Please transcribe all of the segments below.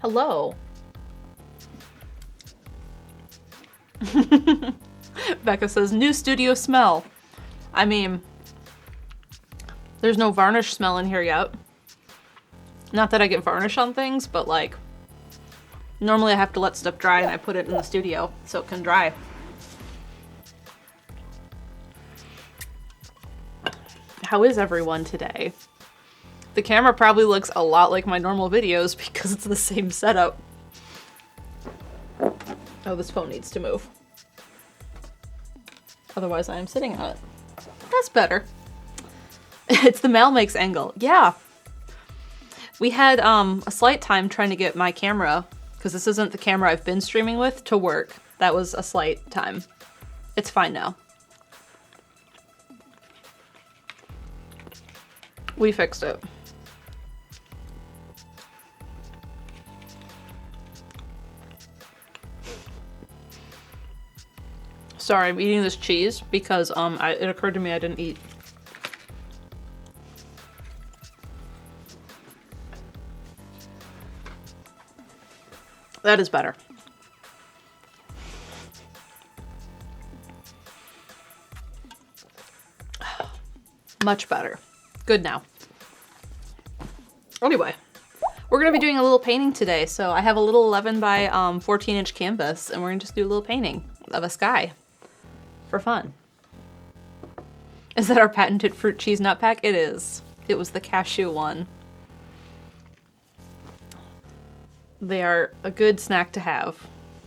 Hello. Becca says, new studio smell. I mean, there's no varnish smell in here yet. Not that I get varnish on things, but like, normally I have to let stuff dry and I put it in the studio so it can dry. How is everyone today? The camera probably looks a lot like my normal videos because it's the same setup. Oh, this phone needs to move. Otherwise I am sitting on it. That's better. It's the MalMakes angle. Yeah. We had a slight time trying to get my camera, because this isn't the camera I've been streaming with, to work. That was a slight time. It's fine now. We fixed it. Sorry, I'm eating this cheese because it occurred to me I didn't eat. That is better. Much better. Good now. Anyway, we're gonna be doing a little painting today. So I have a little 11 by 14-inch canvas, and we're gonna just do a little painting of a sky for fun. Is that our patented fruit cheese nut pack? It is. It was the cashew one. They are a good snack to have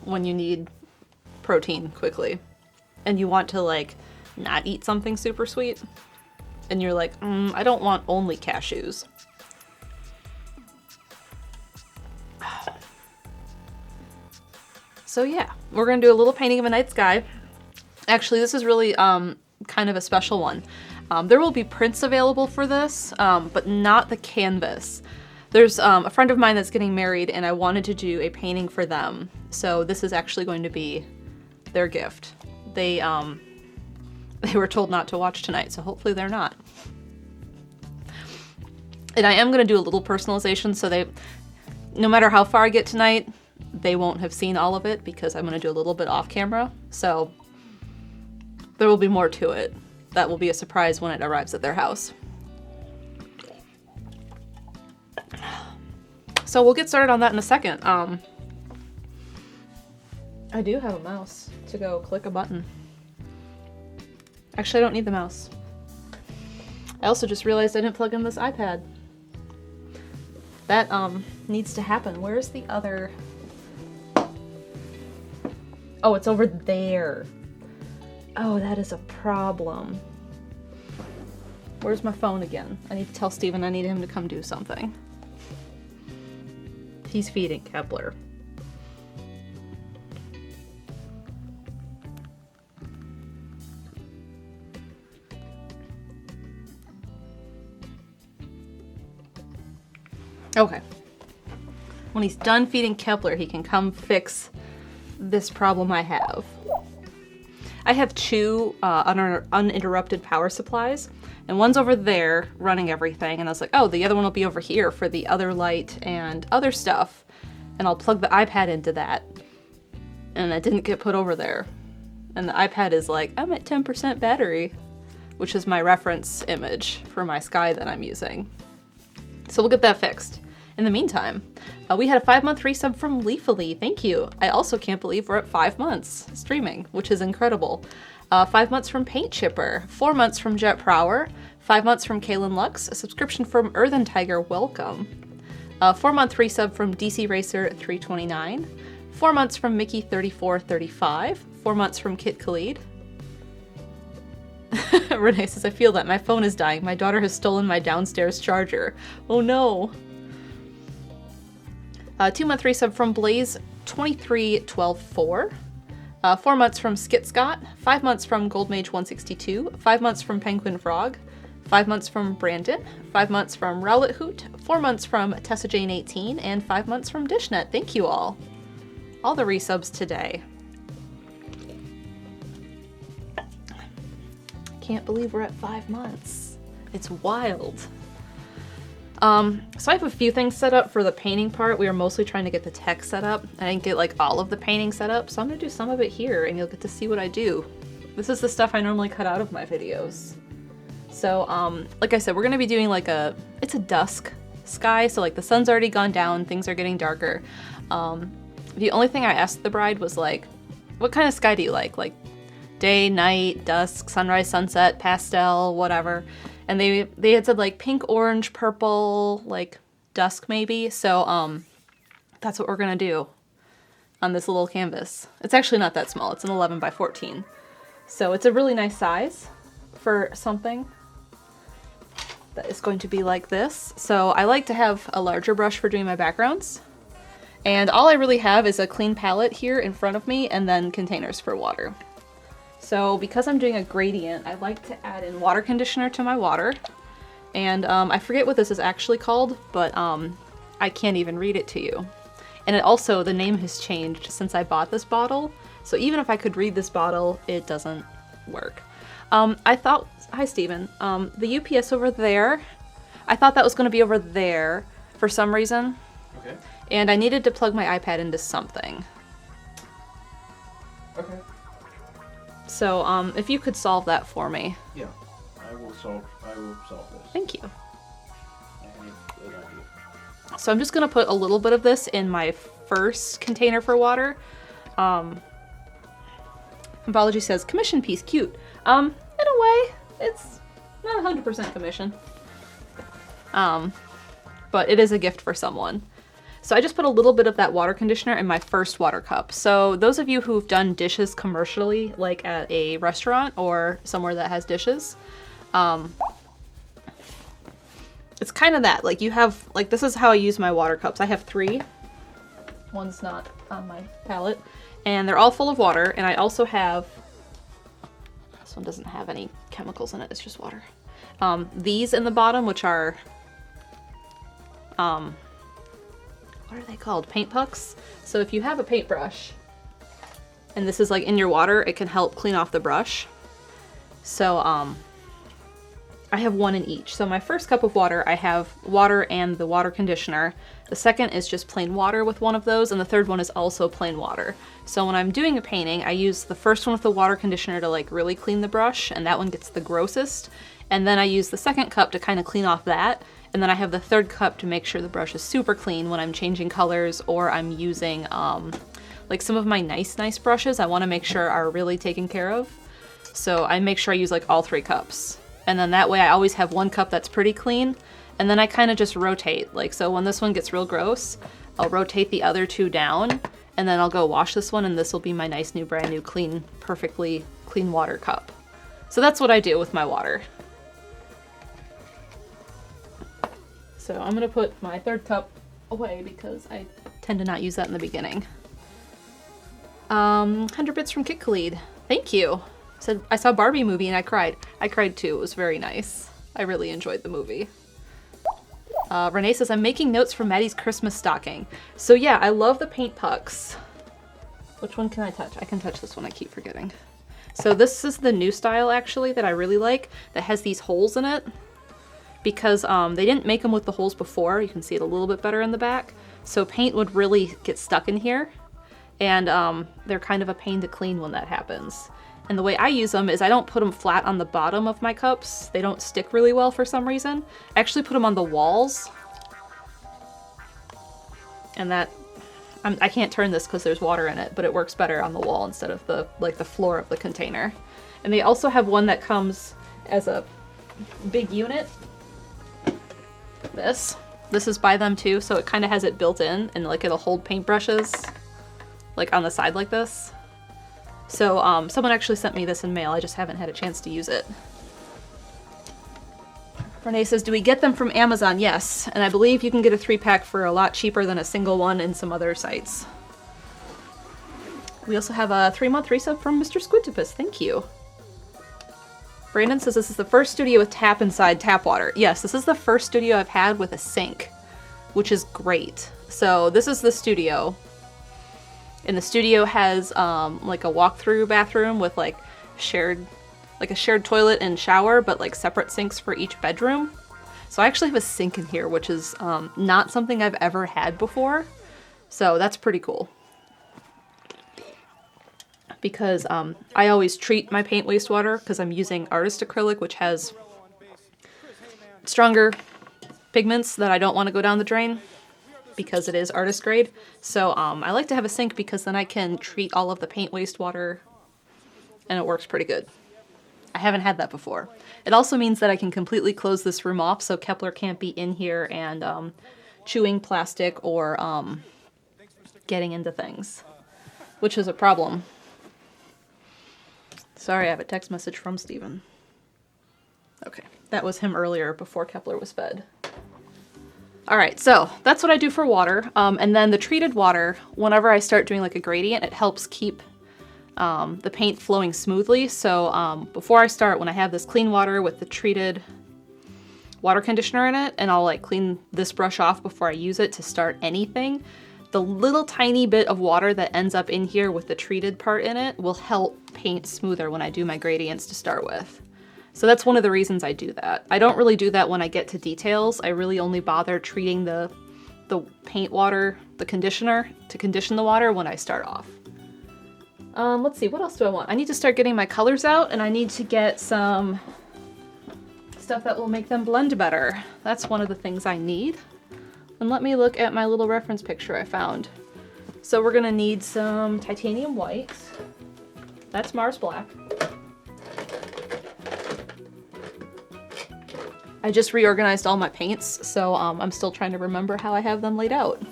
when you need protein quickly and you want to like not eat something super sweet and you're like, I don't want only cashews. So yeah, we're gonna do a little painting of a night sky. Actually, this is really kind of a special one. There will be prints available for this, but not the canvas. There's a friend of mine that's getting married and I wanted to do a painting for them. So this is actually going to be their gift. They were told not to watch tonight, so hopefully they're not. And I am going to do a little personalization so no matter how far I get tonight, they won't have seen all of it because I'm going to do a little bit off camera. So there will be more to it. That will be a surprise when it arrives at their house. So we'll get started on that in a second. I do have a mouse to go click a button. Actually, I don't need the mouse. I also just realized I didn't plug in this iPad. That needs to happen. Where's the other? Oh, it's over there. Oh, that is a problem. Where's my phone again? I need to tell Steven I need him to come do something. He's feeding Kepler. Okay. When he's done feeding Kepler, he can come fix this problem I have. I have two uninterrupted power supplies, and one's over there running everything, and I was like, oh, the other one will be over here for the other light and other stuff, and I'll plug the iPad into that. And that didn't get put over there. And the iPad is like, I'm at 10% battery, which is my reference image for my sky that I'm using. So we'll get that fixed. In the meantime, we had a 5-month resub from Leafily. Thank you. I also can't believe we're at 5 months streaming, which is incredible. 5 months from Paint Chipper, 4 months from Jet Prower, 5 months from Kaylin Lux, a subscription from Earthen Tiger, welcome. 4-month resub from DC Racer 329, 4 months from Mickey 3435, 4 months from Kit Khalid. Renee says, I feel that my phone is dying. My daughter has stolen my downstairs charger. Oh no. 2-month resub from Blaze 23124. 4 months from Skit Scott, 5 months from Goldmage 162, 5 months from Penguin Frog, 5 months from Brandon, 5 months from Rowlet Hoot, 4 months from Tessa Jane 18, and 5 months from Dishnet. Thank you all. All the resubs today. Can't believe we're at 5 months. It's wild. So I have a few things set up for the painting part. We are mostly trying to get the text set up. I didn't get like all of the painting set up, so I'm gonna do some of it here and you'll get to see what I do. This is the stuff I normally cut out of my videos. So, like I said, we're gonna be doing like it's a dusk sky, so like the sun's already gone down, things are getting darker. The only thing I asked the bride was like, what kind of sky do you like? Like day, night, dusk, sunrise, sunset, pastel, whatever. And they had said like pink, orange, purple, like dusk maybe. So that's what we're gonna do on this little canvas. It's actually not that small. It's an 11 by 14. So it's a really nice size for something that is going to be like this. So I like to have a larger brush for doing my backgrounds. And all I really have is a clean palette here in front of me and then containers for water. So because I'm doing a gradient, I like to add in water conditioner to my water. And I forget what this is actually called, but I can't even read it to you. And it also, the name has changed since I bought this bottle. So even if I could read this bottle, it doesn't work. I thought, hi Steven, the UPS over there, I thought that was going to be over there for some reason. Okay. And I needed to plug my iPad into something. Okay. So, if you could solve that for me. Yeah, I will solve this. Thank you. I have an idea. So I'm just gonna put a little bit of this in my first container for water. Apology says, commission piece, cute. In a way, it's not 100% commission. But it is a gift for someone. So I just put a little bit of that water conditioner in my first water cup. So those of you who've done dishes commercially, like at a restaurant or somewhere that has dishes, it's kind of that. Like you have, like this is how I use my water cups. I have 3. One's not on my palette. And they're all full of water. And I also have, this one doesn't have any chemicals in it, it's just water. These in the bottom, which are, what are they called? Paint pucks. So if you have a paintbrush and this is like in your water, it can help clean off the brush. So I have 1 in each. So my first cup of water, I have water and the water conditioner. The second is just plain water with one of those, and the third one is also plain water. So when I'm doing a painting, I use the first one with the water conditioner to like really clean the brush, and that one gets the grossest. And then I use the second cup to kind of clean off that. And then I have the third cup to make sure the brush is super clean when I'm changing colors or I'm using like some of my nice brushes I want to make sure are really taken care of. So I make sure I use like all 3 cups. And then that way I always have 1 cup that's pretty clean. And then I kind of just rotate. Like, so when this one gets real gross, I'll rotate the other 2 down and then I'll go wash this one and this will be my nice new brand new clean, perfectly clean water cup. So that's what I do with my water. So I'm gonna put my third cup away because I tend to not use that in the beginning. 100 bits from Kit Khalid. Thank you. Said I saw Barbie movie and I cried. I cried too. It was very nice. I really enjoyed the movie. Renee says, I'm making notes for Maddie's Christmas stocking. So yeah, I love the paint pucks. Which one can I touch? I can touch this one. I keep forgetting. So this is the new style actually that I really like that has these holes in it. Because they didn't make them with the holes before. You can see it a little bit better in the back. So paint would really get stuck in here. And they're kind of a pain to clean when that happens. And the way I use them is I don't put them flat on the bottom of my cups. They don't stick really well for some reason. I actually put them on the walls. And that, I can't turn this because there's water in it, but it works better on the wall instead of the floor of the container. And they also have one that comes as a big unit. This is by them too, so it kind of has it built in and like it'll hold paintbrushes like on the side like this. So someone actually sent me this in mail. I just haven't had a chance to use it. Renee says, do we get them from Amazon? Yes, and I believe you can get a 3-pack for a lot cheaper than a single one in some other sites. We also have a 3-month resub from Mr. Squintopus. Thank you. Brandon says this is the first studio with tap inside tap water. Yes, this is the first studio I've had with a sink, which is great. So this is the studio. And the studio has like a walk-through bathroom with like a shared toilet and shower, but like separate sinks for each bedroom. So I actually have a sink in here, which is not something I've ever had before. So that's pretty cool. Because I always treat my paint wastewater because I'm using artist acrylic, which has stronger pigments that I don't want to go down the drain because it is artist grade. So I like to have a sink because then I can treat all of the paint wastewater and it works pretty good. I haven't had that before. It also means that I can completely close this room off so Kepler can't be in here and chewing plastic or getting into things, which is a problem. Sorry, I have a text message from Steven. Okay, that was him earlier before Kepler was fed. All right, so that's what I do for water. And then the treated water, whenever I start doing like a gradient, it helps keep the paint flowing smoothly. So before I start, when I have this clean water with the treated water conditioner in it, and I'll like clean this brush off before I use it to start anything, the little tiny bit of water that ends up in here with the treated part in it will help paint smoother when I do my gradients to start with. So that's one of the reasons I do that. I don't really do that when I get to details. I really only bother treating the paint water, the conditioner, to condition the water when I start off. Let's see, what else do I want? I need to start getting my colors out, and I need to get some stuff that will make them blend better. That's one of the things I need. And let me look at my little reference picture I found. So we're gonna need some titanium white. That's Mars Black. I just reorganized all my paints, so I'm still trying to remember how I have them laid out.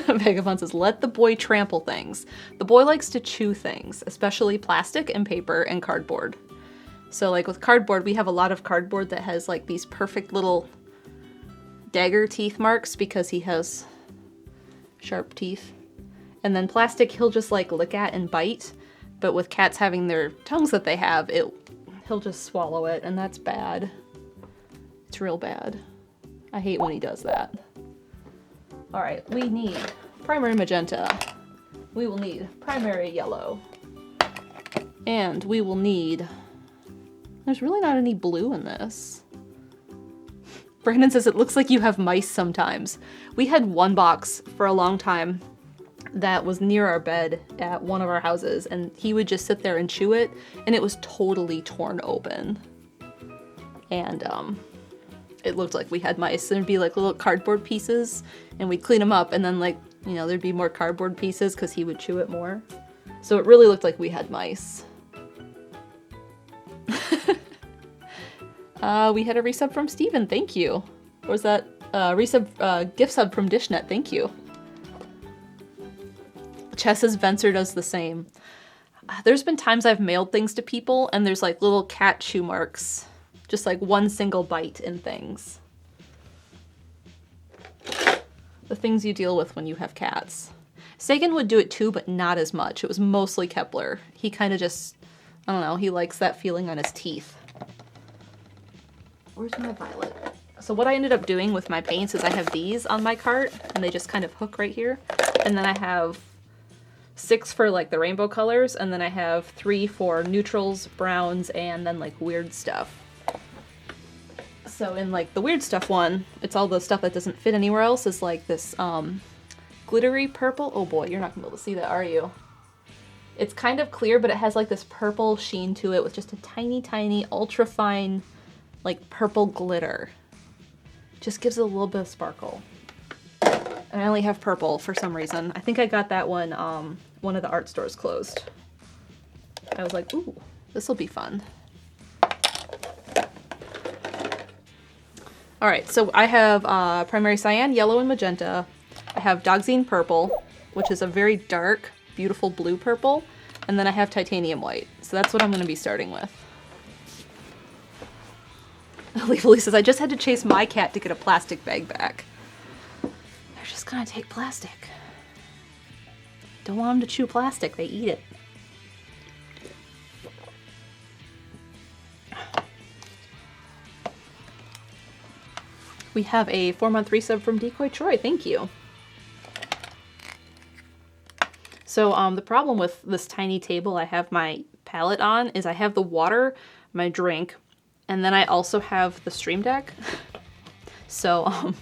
Vagabond says, let the boy trample things. The boy likes to chew things, especially plastic and paper and cardboard. So like with cardboard, we have a lot of cardboard that has like these perfect little dagger teeth marks because he has sharp teeth. And then plastic he'll just like look at and bite, but with cats having their tongues that they have, he'll just swallow it, and that's bad. It's real bad. I hate when he does that. All right, we need primary magenta. We will need primary yellow. And we will need... There's really not any blue in this. Brandon says, it looks like you have mice sometimes. We had one box for a long time that was near our bed at one of our houses, and he would just sit there and chew it, and it was totally torn open. And it looked like we had mice. There'd be like little cardboard pieces, and we'd clean them up, and then like, you know, there'd be more cardboard pieces because he would chew it more. So it really looked like we had mice. We had a resub from Steven, thank you. Or was that gift sub from Dishnet, thank you. Chess's Venser does the same. There's been times I've mailed things to people and there's like little cat chew marks. Just like one single bite in things. The things you deal with when you have cats. Sagan would do it too, but not as much. It was mostly Kepler. He kind of just, I don't know, he likes that feeling on his teeth. Where's my violet? So what I ended up doing with my paints is I have these on my cart and they just kind of hook right here. And then I have 6 for like the rainbow colors, and then I have 3 for neutrals, browns, and then like weird stuff. So in like the weird stuff one, it's all the stuff that doesn't fit anywhere else, is like this glittery purple. Oh boy, you're not gonna be able to see that, are you? It's kind of clear, but it has like this purple sheen to it with just a tiny, tiny, ultra fine, like purple glitter. Just gives it a little bit of sparkle. And I only have purple for some reason. I think I got that one of the art stores closed. I was like, ooh, this will be fun. All right, so I have primary cyan, yellow, and magenta. I have Dogzine purple, which is a very dark, beautiful blue purple. And then I have titanium white. So that's what I'm gonna be starting with. Leafly says, I just had to chase my cat to get a plastic bag back. They're just gonna take plastic. Don't want them to chew plastic, they eat it. We have a 4-month resub from Decoy Troy, thank you. So the problem with this tiny table I have my palette on is I have the water, my drink, And then I also have the Stream Deck. So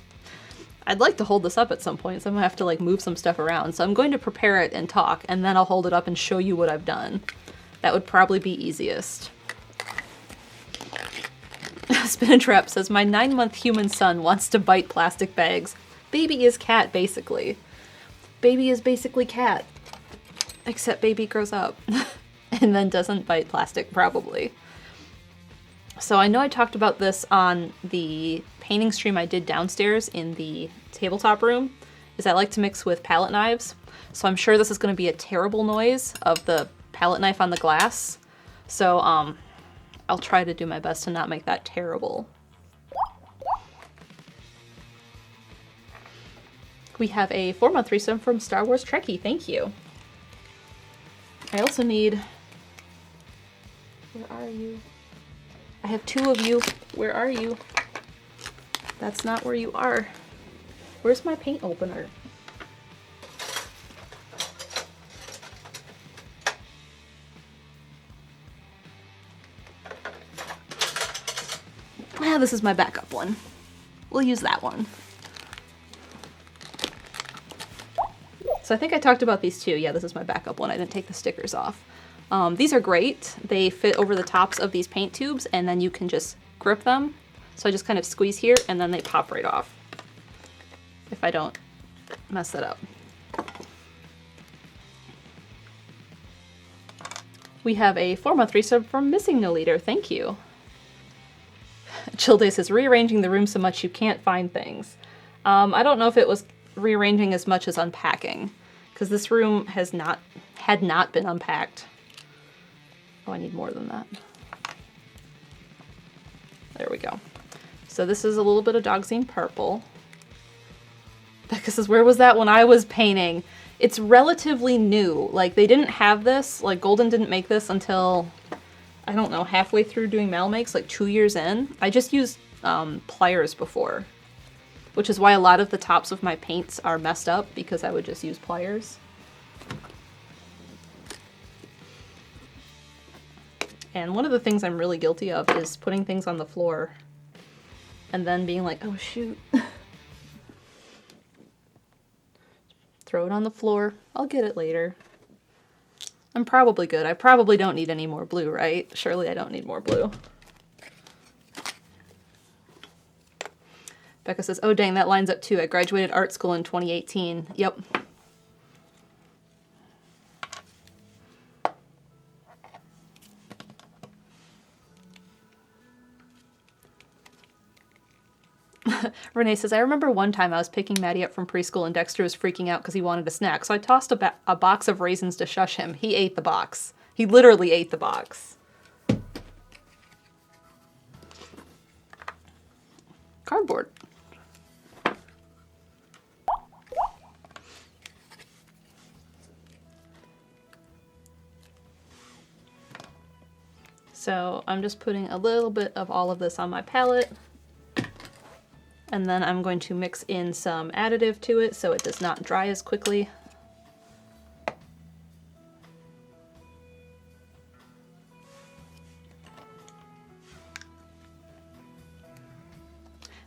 I'd like to hold this up at some point, so I'm gonna have to like move some stuff around. So I'm going to prepare it and talk, and then I'll hold it up and show you what I've done. That would probably be easiest. Spin and Trap says, my 9-month human son wants to bite plastic bags. Baby is cat, basically. Baby is basically cat. Except baby grows up and then doesn't bite plastic, probably. So I know I talked about this on the painting stream I did downstairs in the tabletop room, is I like to mix with palette knives. So I'm sure this is going to be a terrible noise of the palette knife on the glass. So I'll try to do my best to not make that terrible. We have a 4-month resub from Star Wars Trekkie, thank you. I also need... Where are you? I have 2 of you. Where are you? That's not where you are. Where's my paint opener? Ah, this is my backup one. We'll use that one. So I think I talked about these too. Yeah, this is my backup one. I didn't take the stickers off. These are great. They fit over the tops of these paint tubes, and then you can just grip them. So I just kind of squeeze here, and then they pop right off. If I don't mess it up. We have a 4-month resub from Missing No Leader. Thank you. Chill Day says, rearranging the room so much you can't find things. I don't know if it was rearranging as much as unpacking, because this room had not been unpacked. Oh, I need more than that. There we go. So this is a little bit of Dogzine Purple. Becca says, where was that when I was painting? It's relatively new. Like, they didn't have this, like Golden didn't make this until, I don't know, halfway through doing MalMakes, like 2 years in. I just used pliers before, which is why a lot of the tops of my paints are messed up, because I would just use pliers. And one of the things I'm really guilty of is putting things on the floor and then being like, oh shoot. Throw it on the floor. I'll get it later. I'm probably good. I probably don't need any more blue, right? Surely I don't need more blue. Becca says, oh dang, that lines up too. I graduated art school in 2018. Yep. Renee says, I remember one time I was picking Maddie up from preschool and Dexter was freaking out because he wanted a snack. So I tossed a box of raisins to shush him. He ate the box. He literally ate the box. Cardboard. So I'm just putting a little bit of all of this on my palette. And then I'm going to mix in some additive to it so it does not dry as quickly.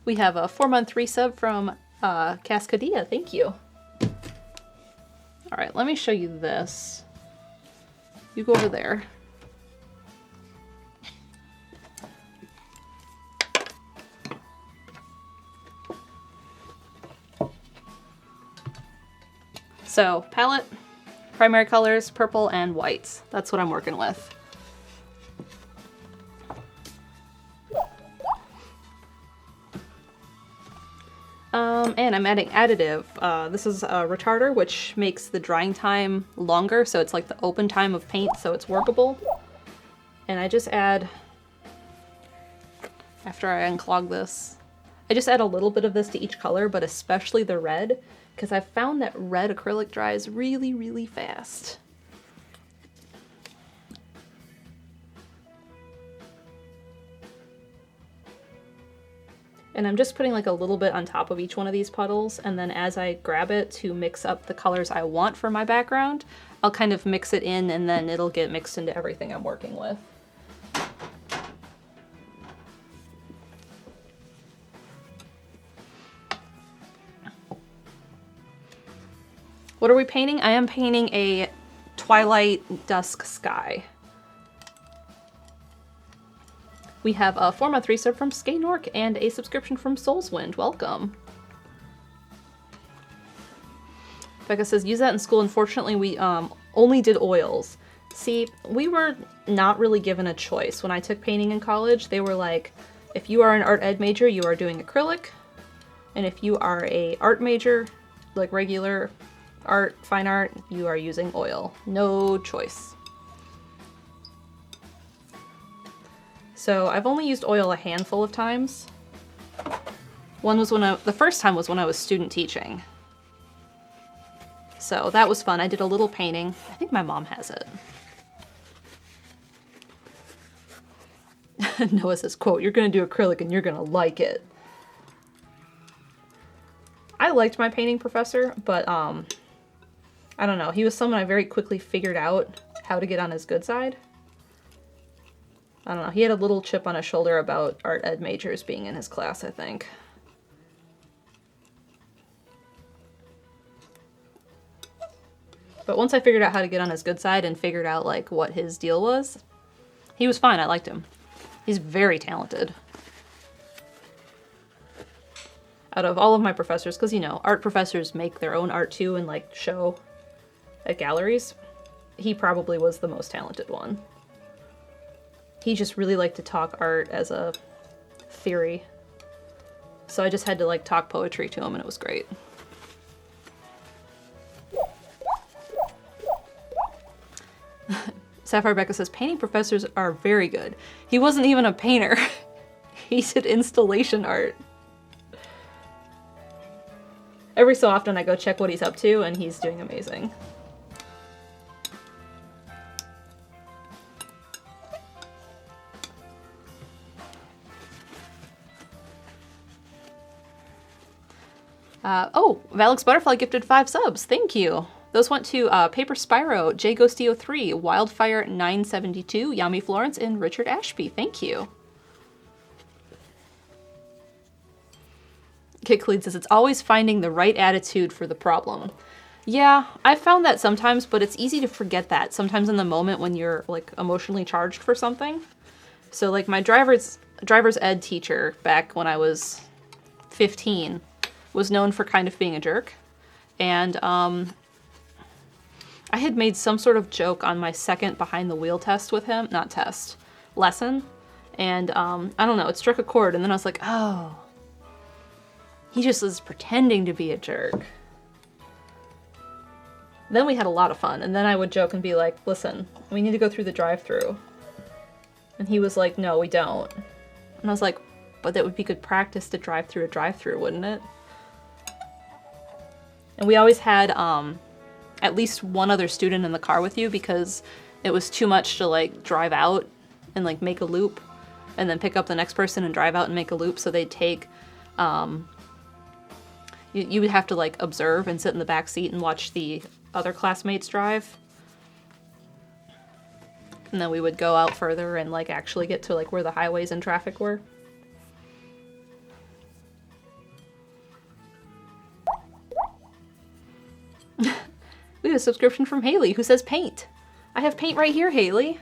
We have a 4-month resub from Cascadia. Thank you. All right, let me show you this. You go over there. So palette, primary colors, purple and whites. That's what I'm working with. And I'm adding additive. This is a retarder, which makes the drying time longer, so it's like the open time of paint, so it's workable. And I just add, after I unclog this, I just add a little bit of this to each color, but especially the red, because I've found that red acrylic dries really, really fast. And I'm just putting like a little bit on top of each one of these puddles, and then as I grab it to mix up the colors I want for my background, I'll kind of mix it in and then it'll get mixed into everything I'm working with. What are we painting? I am painting a twilight dusk sky. We have a 4-month resub from Skaynork and a subscription from Soulswind. Welcome. Becca says, use that in school. Unfortunately, we only did oils. See, we were not really given a choice. When I took painting in college, they were like, if you are an art ed major, you are doing acrylic. And if you are a art major, like regular art, fine art, you are using oil. No choice. So I've only used oil a handful of times. The first time was when I was student teaching. So that was fun. I did a little painting. I think my mom has it. Noah says, quote, you're gonna do acrylic and you're gonna like it. I liked my painting professor, but I don't know. He was someone I very quickly figured out how to get on his good side. I don't know. He had a little chip on his shoulder about art ed majors being in his class, I think. But once I figured out how to get on his good side and figured out like what his deal was, he was fine. I liked him. He's very talented. Out of all of my professors, because you know, art professors make their own art too and like show at galleries, he probably was the most talented one. He just really liked to talk art as a theory. So I just had to like talk poetry to him and it was great. Sapphire Becca says, painting professors are very good. He wasn't even a painter. He did installation art. Every so often I go check what he's up to and he's doing amazing. Oh, Valix Butterfly gifted 5 subs. Thank you. Those went to Paper Spyro, J Ghostio 3, Wildfire 972, Yami Florence, and Richard Ashby. Thank you. Kit Khalid says, it's always finding the right attitude for the problem. Yeah, I've found that sometimes, but it's easy to forget that sometimes in the moment when you're like emotionally charged for something. So like my driver's ed teacher back when I was 15 was known for kind of being a jerk. And I had made some sort of joke on my second behind the wheel test with him, lesson. And I don't know, it struck a chord and then I was like, oh, he just is pretending to be a jerk. Then we had a lot of fun and then I would joke and be like, listen, we need to go through the drive-thru. And he was like, no, we don't. And I was like, but that would be good practice to drive through a drive-thru, wouldn't it? And we always had at least one other student in the car with you because it was too much to like drive out and like make a loop and then pick up the next person and drive out and make a loop. So they'd take, you would have to like observe and sit in the back seat and watch the other classmates drive. And then we would go out further and like actually get to like where the highways and traffic were. We have a subscription from Haley who says paint. I have paint right here, Haley.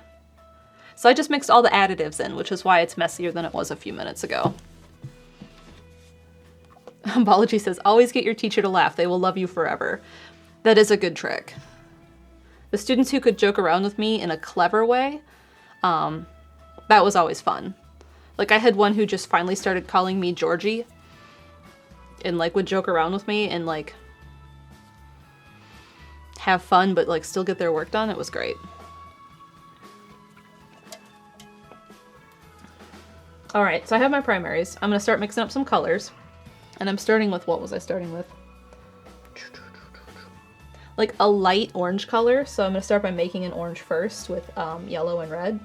So I just mixed all the additives in, which is why it's messier than it was a few minutes ago. Balaji says, always get your teacher to laugh. They will love you forever. That is a good trick. The students who could joke around with me in a clever way, that was always fun. Like I had one who just finally started calling me Georgie and like would joke around with me and like have fun, but like still get their work done. It was great. All right, so I have my primaries. I'm gonna start mixing up some colors and I'm starting with, what was I starting with? Like a light orange color. So I'm gonna start by making an orange first with yellow and red.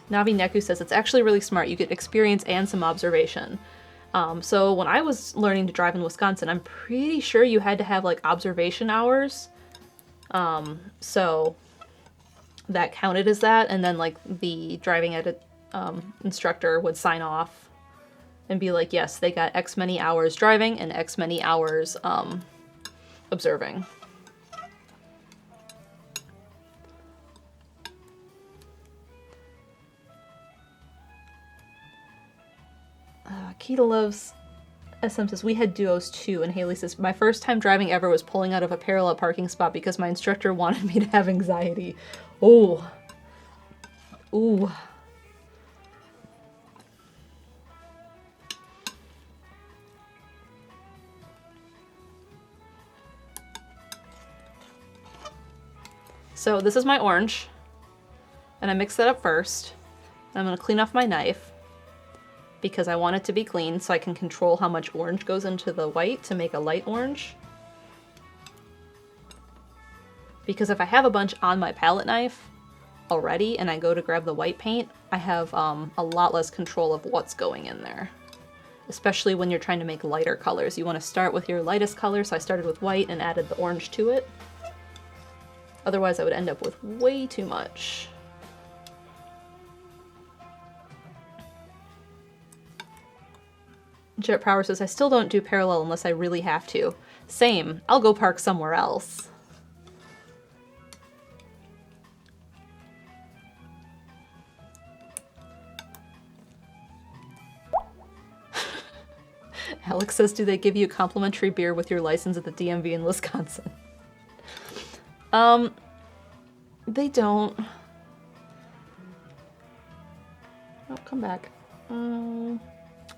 Navi Neku says, it's actually really smart. You get experience and some observation. So when I was learning to drive in Wisconsin, I'm pretty sure you had to have like observation hours. So that counted as that. And then like the driving ed instructor would sign off and be like, yes, they got X many hours driving and X many hours observing. Keita loves SM says, we had duos too, and Haley says, my first time driving ever was pulling out of a parallel parking spot because my instructor wanted me to have anxiety. Oh. Ooh. So this is my orange, and I mix that up first. I'm going to clean off my knife because I want it to be clean so I can control how much orange goes into the white to make a light orange. Because if I have a bunch on my palette knife already and I go to grab the white paint, I have a lot less control of what's going in there. Especially when you're trying to make lighter colors. You want to start with your lightest color, so I started with white and added the orange to it. Otherwise I would end up with way too much. Jet Power says, I still don't do parallel unless I really have to. Same. I'll go park somewhere else. Alex says, do they give you complimentary beer with your license at the DMV in Wisconsin? They don't. Oh, come back.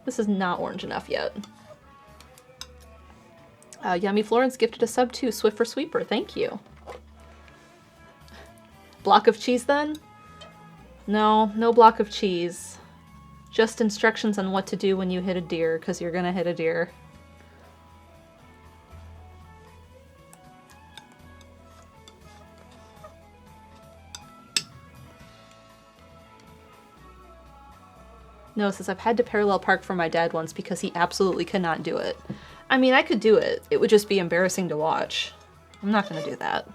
This is not orange enough yet. Yummy Florence gifted a sub to Swift for Sweeper. Thank you. Block of cheese then? No, no block of cheese. Just instructions on what to do when you hit a deer, because you're gonna hit a deer. No, it says, I've had to parallel park for my dad once because he absolutely cannot do it. I mean, I could do it. It would just be embarrassing to watch. I'm not gonna do that.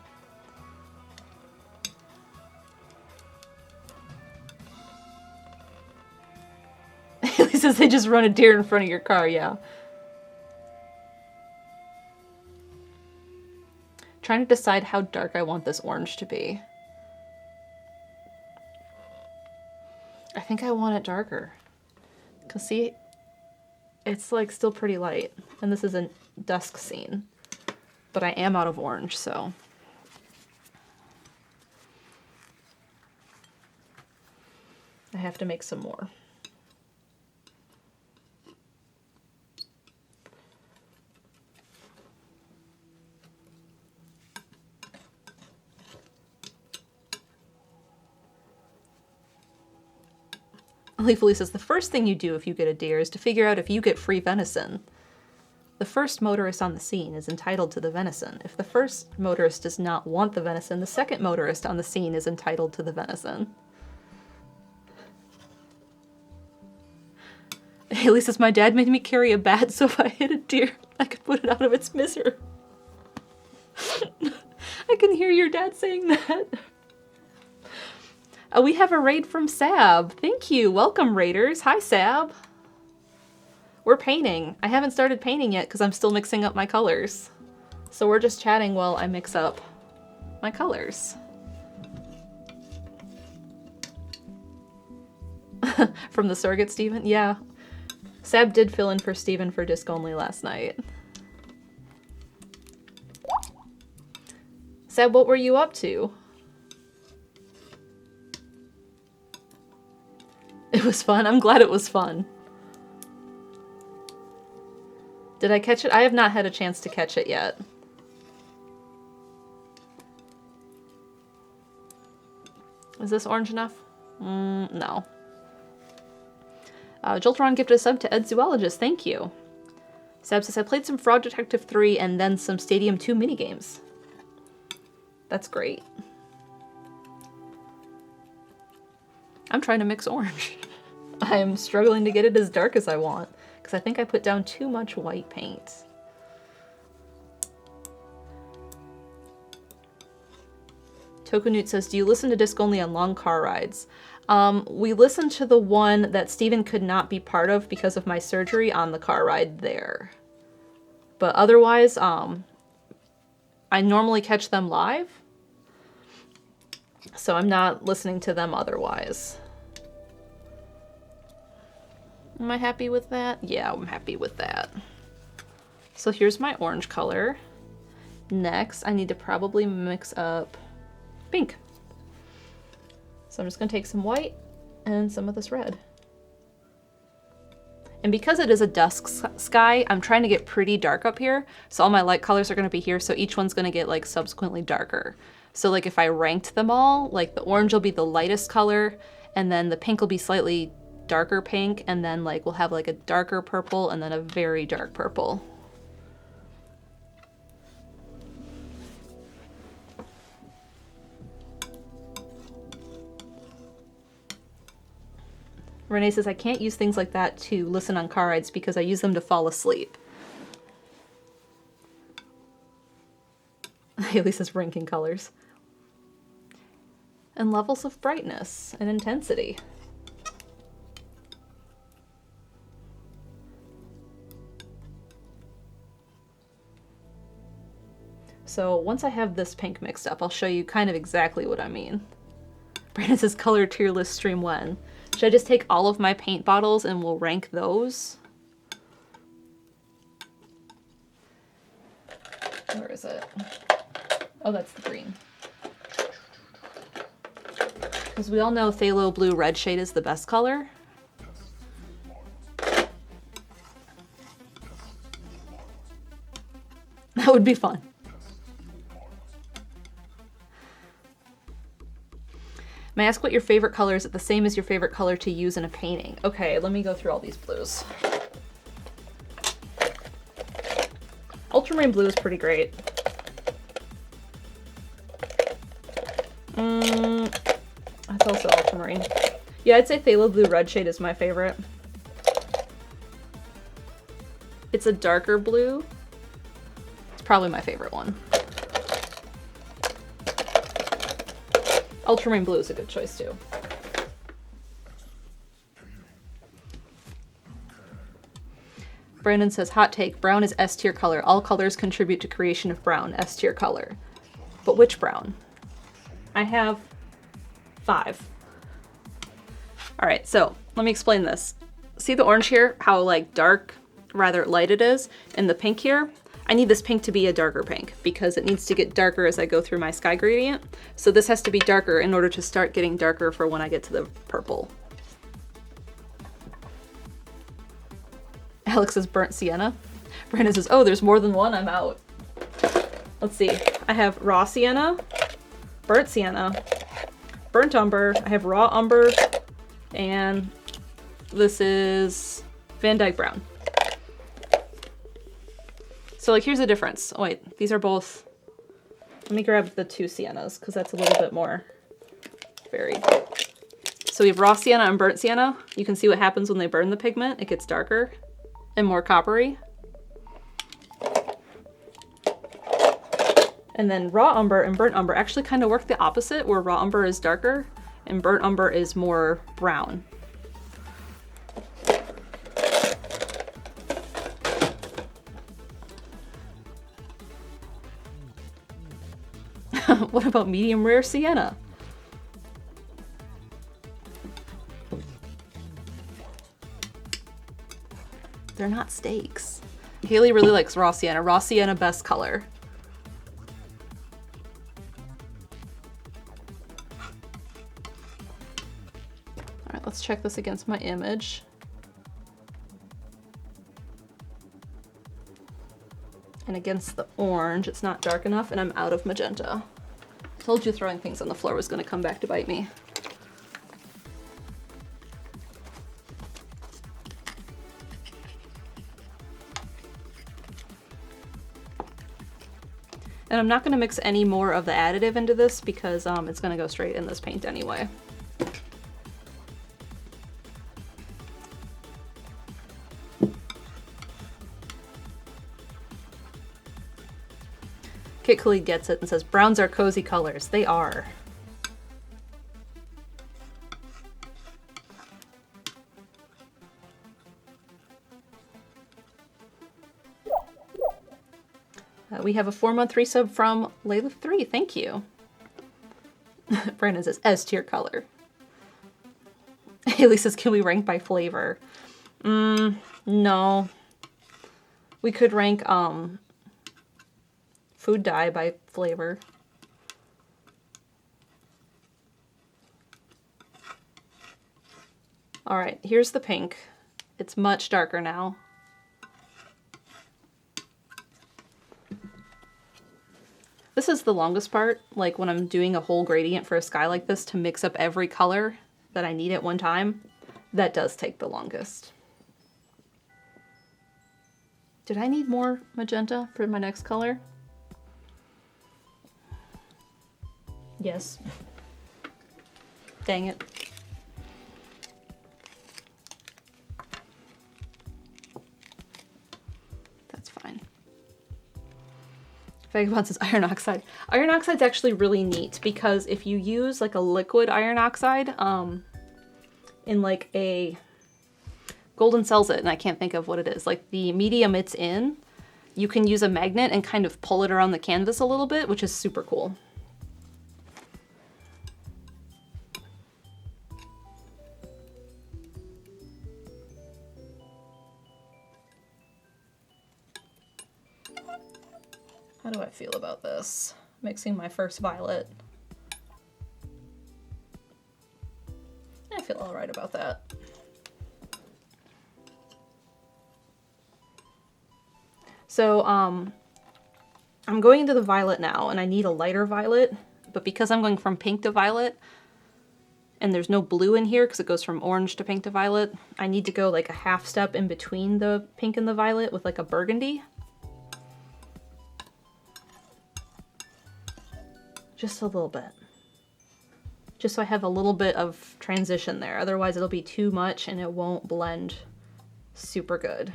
He says they just run a deer in front of your car, yeah. Trying to decide how dark I want this orange to be. I think I want it darker. Cause see, it's like still pretty light. And this is a dusk scene. But I am out of orange, so. I have to make some more. Leafly says, the first thing you do if you get a deer is to figure out if you get free venison. The first motorist on the scene is entitled to the venison. If the first motorist does not want the venison, the second motorist on the scene is entitled to the venison. Haley says, my dad made me carry a bat so if I hit a deer, I could put it out of its misery. I can hear your dad saying that. We have a raid from Sab. Thank you. Welcome, raiders. Hi, Sab. We're painting. I haven't started painting yet because I'm still mixing up my colors. So we're just chatting while I mix up my colors. From the surrogate Steven? Yeah. Sab did fill in for Steven for disc only last night. Sab, what were you up to? It was fun. I'm glad it was fun. Did I catch it? I have not had a chance to catch it yet. Is this orange enough? No. Jolteron gifted a sub to Ed Zoologist. Thank you. Sab says, I played some Fraud Detective 3 and then some Stadium 2 minigames. That's great. I'm trying to mix orange. I am struggling to get it as dark as I want, because I think I put down too much white paint. Tokunute says, do you listen to disc only on long car rides? We listened to the one that Steven could not be part of because of my surgery on the car ride there. But otherwise, I normally catch them live, so I'm not listening to them otherwise. Am I happy with that? Yeah, I'm happy with that. So here's my orange color. Next, I need to probably mix up pink. So I'm just gonna take some white and some of this red. And because it is a dusk sky, I'm trying to get pretty dark up here. So all my light colors are gonna be here, so each one's gonna get like subsequently darker. So like if I ranked them all, like the orange will be the lightest color, and then the pink will be slightly darker pink, and then like we'll have like a darker purple and then a very dark purple. Renee says, I can't use things like that to listen on car rides because I use them to fall asleep. Haley says, ranking colors. And levels of brightness and intensity. So once I have this pink mixed up, I'll show you kind of exactly what I mean. Brandon says, color tier list stream when? Should I just take all of my paint bottles and we'll rank those? Where is it? Oh, that's the green. Because we all know phthalo blue red shade is the best color. That would be fun. May I ask what your favorite color is? It the same as your favorite color to use in a painting? Okay, let me go through all these blues. Ultramarine blue is pretty great. That's also ultramarine. Yeah, I'd say phthalo blue red shade is my favorite. It's a darker blue. It's probably my favorite one. Ultramarine blue is a good choice too. Brandon says, hot take, brown is S tier color. All colors contribute to creation of brown, S tier color. But which brown? I have 5. All right, so let me explain this. See the orange here? How like dark, rather light it is? And the pink here? I need this pink to be a darker pink because it needs to get darker as I go through my sky gradient. So this has to be darker in order to start getting darker for when I get to the purple. Alex says burnt sienna. Brandon says, oh, there's more than one, I'm out. Let's see. I have raw sienna, burnt sienna, burnt umber, I have raw umber, and this is Van Dyke brown. So like here's the difference. Oh wait, these are both, let me grab the 2 siennas because that's a little bit more varied. So we have raw sienna and burnt sienna. You can see what happens when they burn the pigment. It gets darker and more coppery. And then raw umber and burnt umber actually kind of work the opposite, where raw umber is darker and burnt umber is more brown. What about medium rare sienna? They're not steaks. Haley really likes raw sienna. Raw sienna, best color. All right, let's check this against my image. And against the orange, it's not dark enough and I'm out of magenta. Told you throwing things on the floor was gonna come back to bite me. And I'm not gonna mix any more of the additive into this because it's gonna go straight in this paint anyway. Kit Khalid gets it and says, browns are cozy colors. They are. We have a 4-month resub from Layla3. Thank you. Brandon says S tier color. Haley says, can we rank by flavor? No. We could rank food dye by flavor. All right, here's the pink. It's much darker now. This is the longest part, like when I'm doing a whole gradient for a sky like this to mix up every color that I need at one time. That does take the longest. Did I need more magenta for my next color? Yes. Dang it. That's fine. Vagabond says iron oxide. Iron oxide's actually really neat because if you use like a liquid iron oxide, in like a Golden sells it and I can't think of what it is. Like the medium it's in, you can use a magnet and kind of pull it around the canvas a little bit, which is super cool. How do I feel about this? Mixing my first violet. I feel all right about that. So, I'm going into the violet now, and I need a lighter violet, but because I'm going from pink to violet, and there's no blue in here because it goes from orange to pink to violet, I need to go like a half step in between the pink and the violet with like a burgundy. Just a little bit. Just so I have a little bit of transition there. Otherwise it'll be too much and it won't blend super good.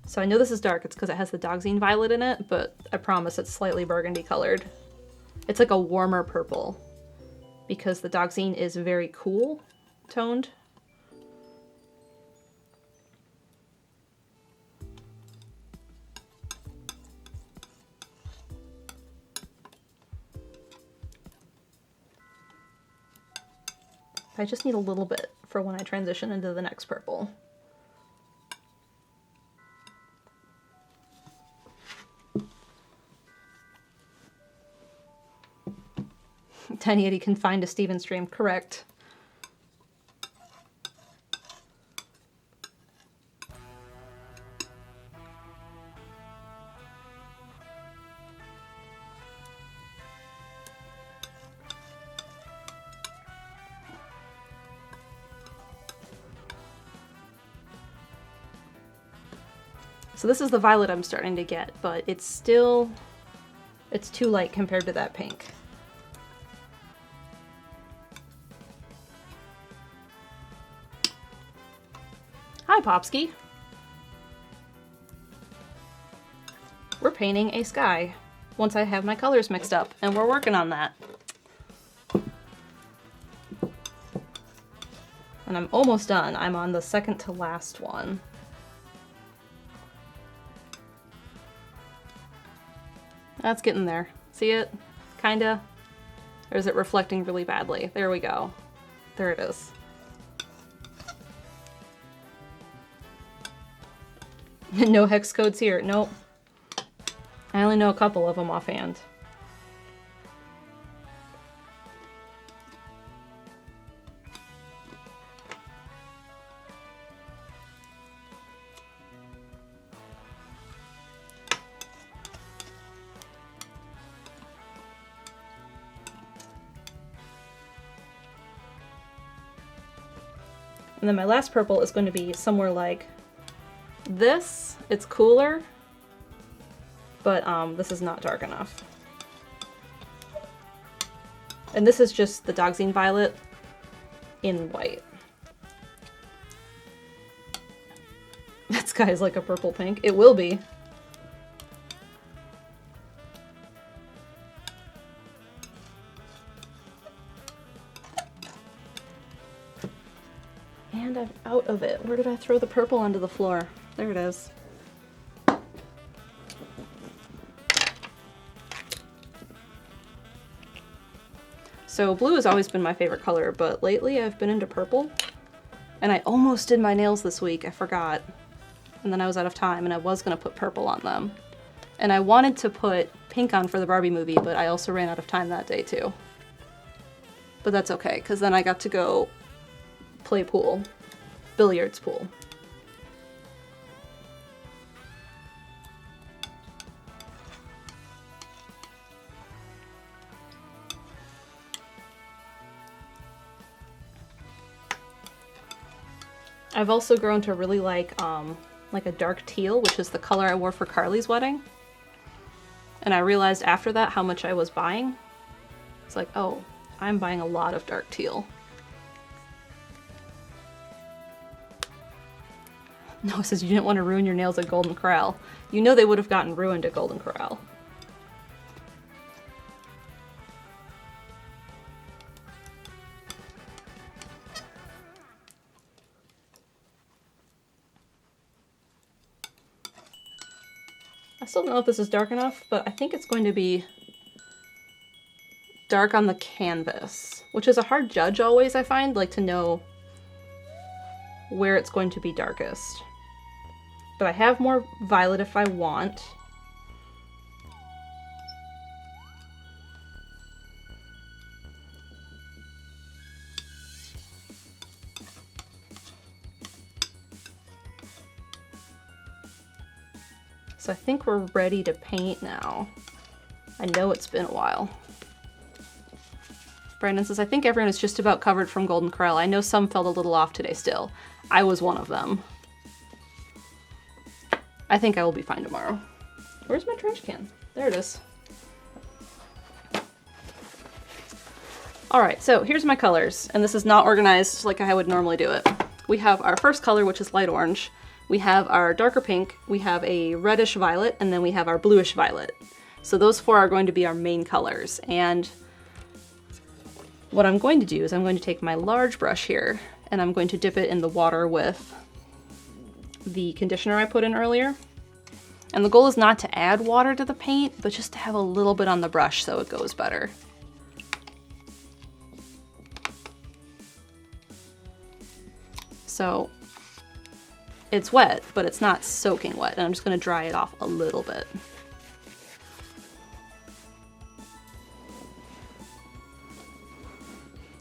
So I know this is dark, it's because it has the Dogzine violet in it, but I promise it's slightly burgundy colored. It's like a warmer purple because the Dogzine is very cool toned. I just need a little bit for when I transition into the next purple. Tiny Eddie can find a Steven stream, correct. So this is the violet I'm starting to get, but it's too light compared to that pink. Hi, Popsky. We're painting a sky once I have my colors mixed up, and we're working on that. And I'm almost done. I'm on the second to last one. That's getting there. See it? Kinda? Or is it reflecting really badly? There we go. There it is. No hex codes here. Nope. I only know a couple of them offhand. And then my last purple is going to be somewhere like this. It's cooler, but this is not dark enough. And this is just the Dogzine violet in white. That sky is like a purple pink. It will be. And I'm out of it. Where did I throw the purple onto the floor? There it is. So blue has always been my favorite color, but lately I've been into purple. And I almost did my nails this week, I forgot. And then I was out of time and I was gonna put purple on them. And I wanted to put pink on for the Barbie movie, but I also ran out of time that day too. But that's okay, because then I got to go play pool. Billiards pool. I've also grown to really like a dark teal, which is the color I wore for Carly's wedding. And I realized after that how much I was buying. It's like, oh, I'm buying a lot of dark teal. No, it says you didn't want to ruin your nails at Golden Corral. You know they would have gotten ruined at Golden Corral. I still don't know if this is dark enough, but I think it's going to be dark on the canvas, which is a hard judge always, I find, like to know where it's going to be darkest. But I have more violet if I want. So I think we're ready to paint now. I know it's been a while. Brandon says, I think everyone is just about covered from Golden Corral. I know some felt a little off today still. I was one of them. I think I will be fine tomorrow. Where's my trash can? There it is. Alright, so here's my colors, and this is not organized like I would normally do it. We have our first color, which is light orange. We have our darker pink, we have a reddish violet, and then we have our bluish violet. So those four are going to be our main colors. And what I'm going to do is I'm going to take my large brush here, and I'm going to dip it in the water with the conditioner I put in earlier. And the goal is not to add water to the paint, but just to have a little bit on the brush so it goes better. So it's wet, but it's not soaking wet, and I'm just going to dry it off a little bit.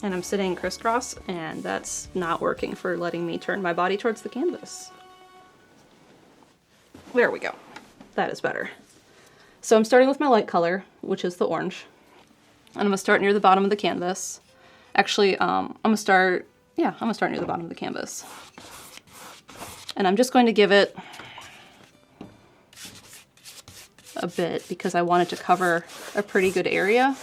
And I'm sitting crisscross, and that's not working for letting me turn my body towards the canvas. There we go. That is better. So I'm starting with my light color, which is the orange. And I'm going to start near the bottom of the canvas. Actually, I'm going to start near the bottom of the canvas. And I'm just going to give it a bit because I want it to cover a pretty good area.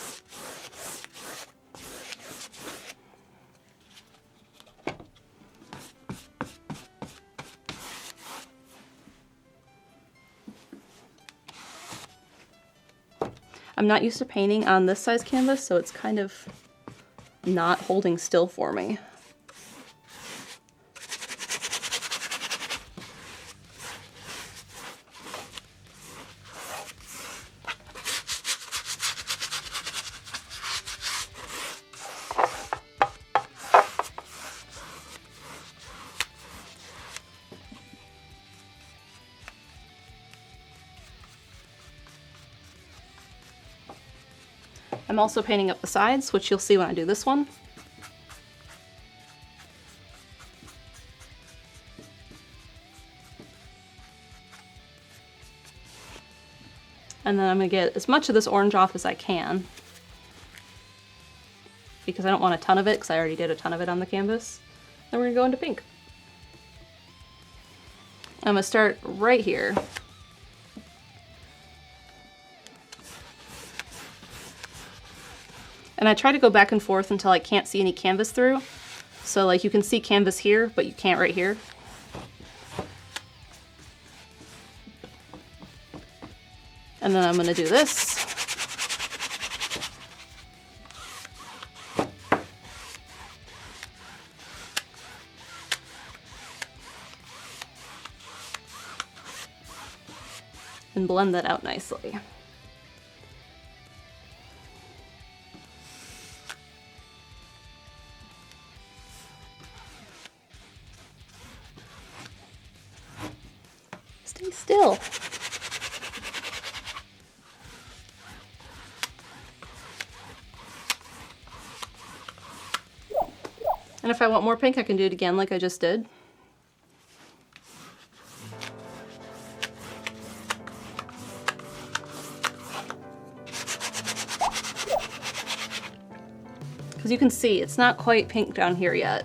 I'm not used to painting on this size canvas, so it's kind of not holding still for me. I'm also painting up the sides, which you'll see when I do this one. And then I'm going to get as much of this orange off as I can, because I don't want a ton of it, because I already did a ton of it on the canvas. Then we're going to go into pink. I'm going to start right here. And I try to go back and forth until I can't see any canvas through. So like you can see canvas here, but you can't right here. And then I'm going to do this. And blend that out nicely. Stay still. And if I want more pink, I can do it again like I just did. Because you can see, it's not quite pink down here yet.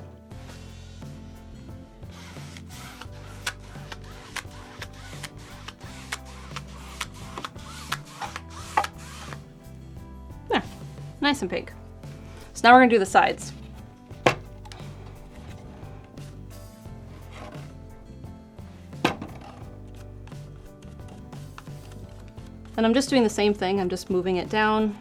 There, nice and pink. So now we're gonna do the sides. And I'm just doing the same thing, I'm just moving it down.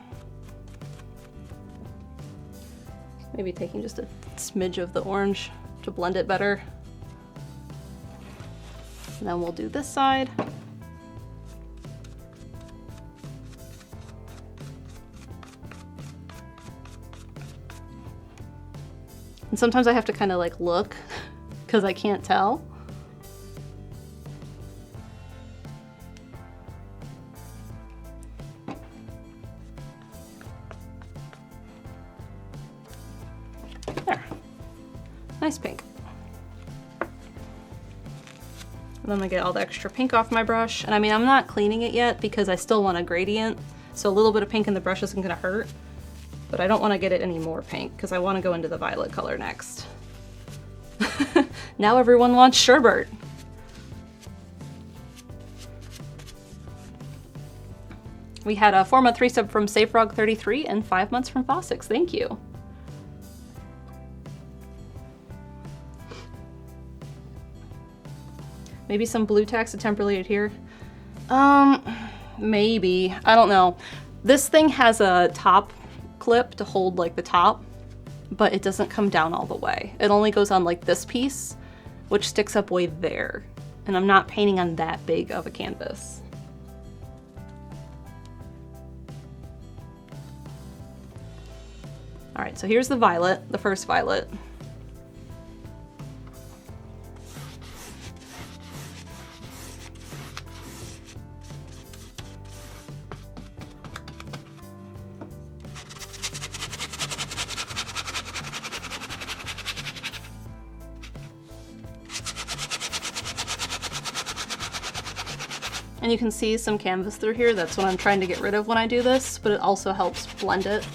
Maybe taking just a smidge of the orange to blend it better. And then we'll do this side. And sometimes I have to kind of like look because I can't tell. There. Nice pink. And then I'm gonna get all the extra pink off my brush. And I mean, I'm not cleaning it yet because I still want a gradient. So a little bit of pink in the brush isn't gonna hurt. But I don't want to get it any more pink because I want to go into the violet color next. Now everyone wants sherbet. We had a 4-month resub from SafeRog33 and 5 months from Fossix. Thank you. Maybe some blue tack to temporarily adhere. Maybe. I don't know. This thing has a top clip to hold like the top, but it doesn't come down all the way. It only goes on like this piece, which sticks up way there. And I'm not painting on that big of a canvas. All right, so here's the violet, the first violet. And you can see some canvas through here. That's what I'm trying to get rid of when I do this, but it also helps blend it.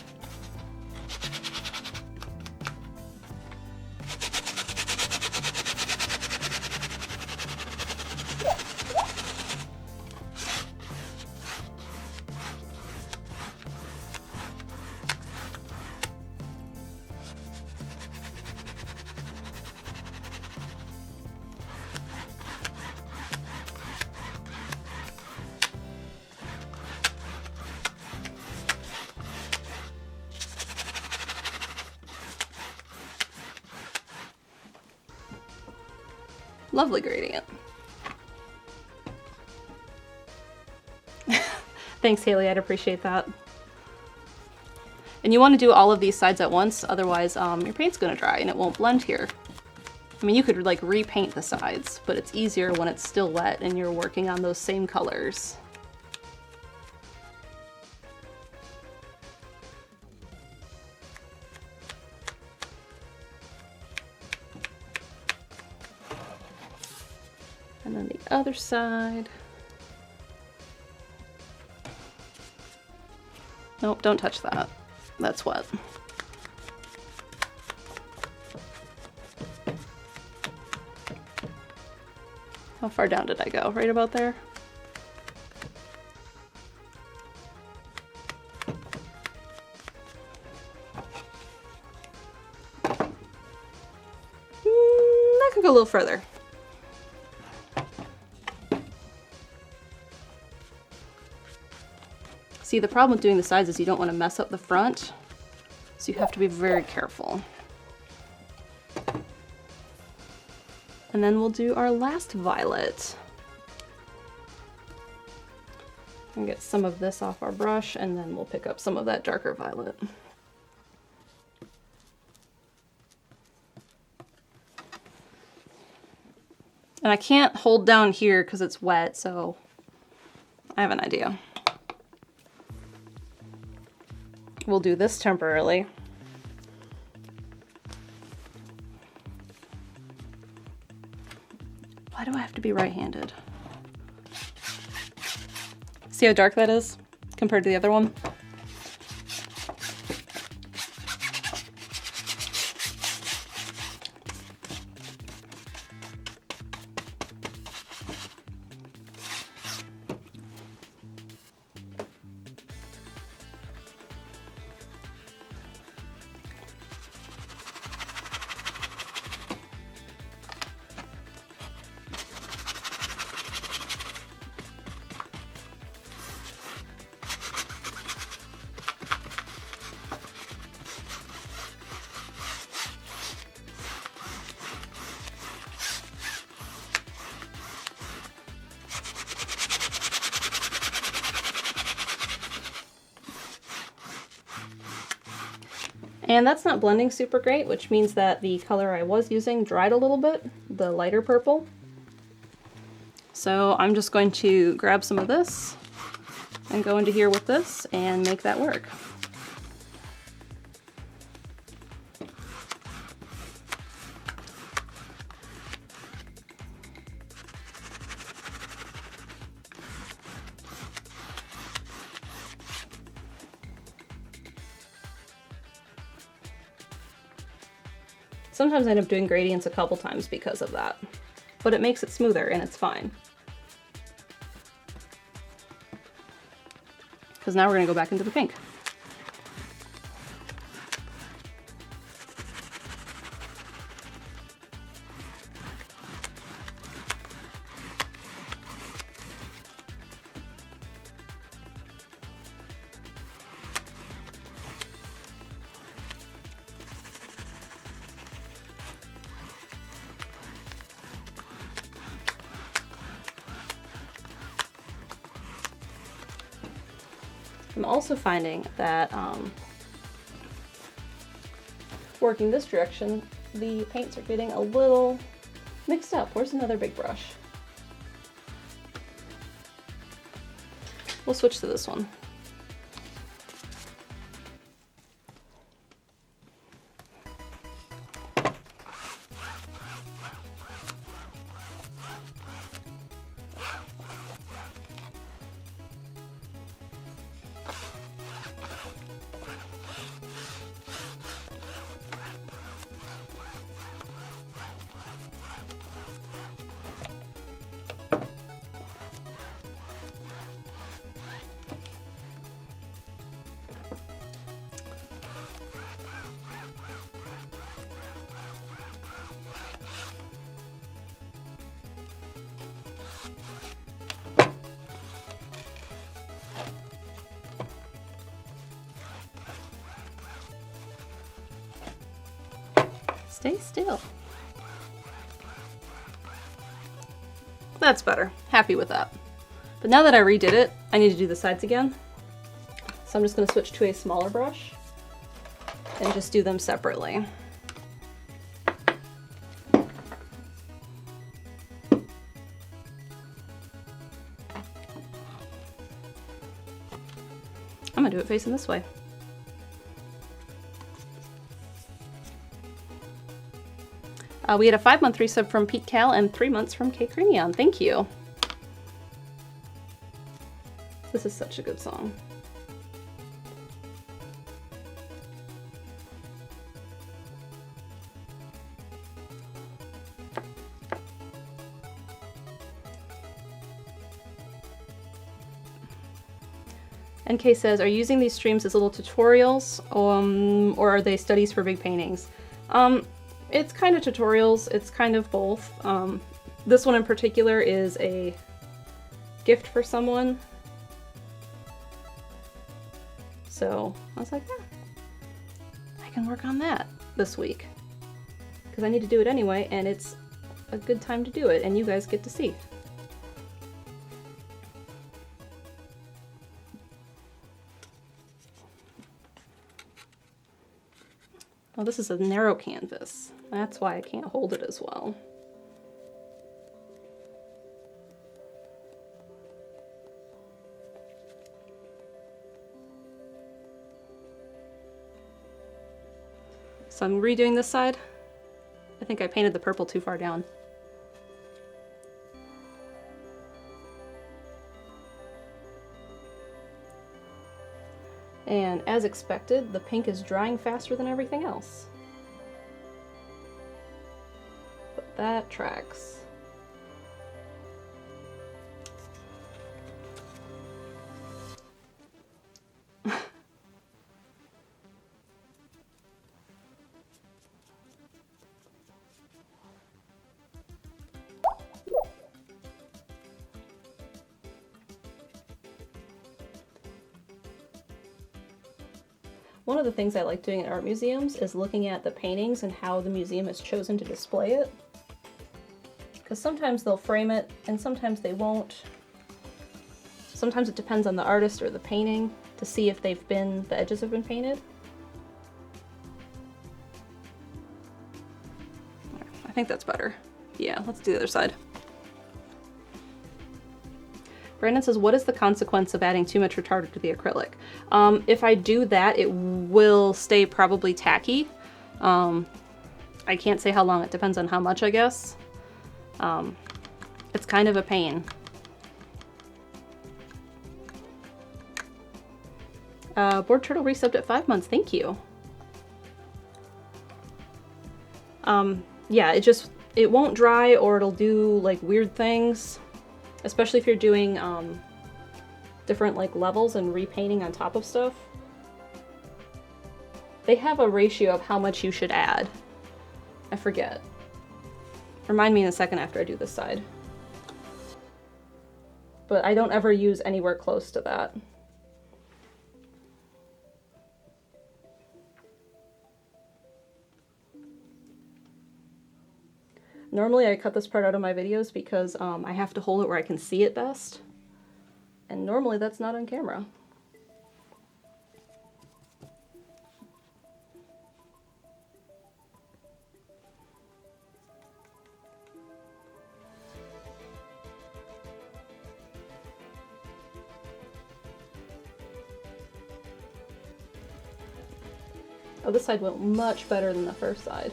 Lovely gradient. Thanks, Haley, I'd appreciate that. And you want to do all of these sides at once, otherwise your paint's gonna dry and it won't blend here. I mean, you could like repaint the sides, but it's easier when it's still wet and you're working on those same colors. And then the other side. Nope, don't touch that. That's wet. How far down did I go? Right about there? I can go a little further. See, the problem with doing the sides is you don't want to mess up the front, so you have to be very careful. And then we'll do our last violet. And get some of this off our brush, and then we'll pick up some of that darker violet. And I can't hold down here because it's wet, so I have an idea. We'll do this temporarily. Why do I have to be right-handed? See how dark that is compared to the other one? And that's not blending super great, which means that the color I was using dried a little bit, the lighter purple. So I'm just going to grab some of this and go into here with this and make that work. Sometimes I end up doing gradients a couple times because of that, but it makes it smoother and it's fine. Because now we're going to go back into the pink. I'm also finding that working this direction, the paints are getting a little mixed up. Where's another big brush? We'll switch to this one. Stay still. That's better. Happy with that. But now that I redid it, I need to do the sides again. So I'm just going to switch to a smaller brush and just do them separately. I'm going to do it facing this way. We had a 5-month resub from Pete Cal and 3 months from K Cranion. Thank you. This is such a good song. NK says, are you using these streams as little tutorials, or are they studies for big paintings? It's kind of tutorials, it's kind of both. This one in particular is a gift for someone. So I was like, I can work on that this week. Because I need to do it anyway, and it's a good time to do it, and you guys get to see. Oh, this is a narrow canvas. That's why I can't hold it as well. So I'm redoing this side. I think I painted the purple too far down. And as expected, the pink is drying faster than everything else. But that tracks. One of the things I like doing at art museums is looking at the paintings and how the museum has chosen to display it. Because sometimes they'll frame it and sometimes they won't. Sometimes it depends on the artist or the painting to see if the edges have been painted. I think that's better. Yeah, let's do the other side. Brandon says, what is the consequence of adding too much retarder to the acrylic? If I do that, it will stay probably tacky. I can't say how long. It depends on how much, I guess. It's kind of a pain. Board Turtle resubbed at 5 months. Thank you. Yeah, it won't dry, or it'll do like weird things. Especially if you're doing different like levels and repainting on top of stuff. They have a ratio of how much you should add. I forget. Remind me in a second after I do this side. But I don't ever use anywhere close to that. Normally I cut this part out of my videos because I have to hold it where I can see it best. And normally that's not on camera. Oh, this side went much better than the first side.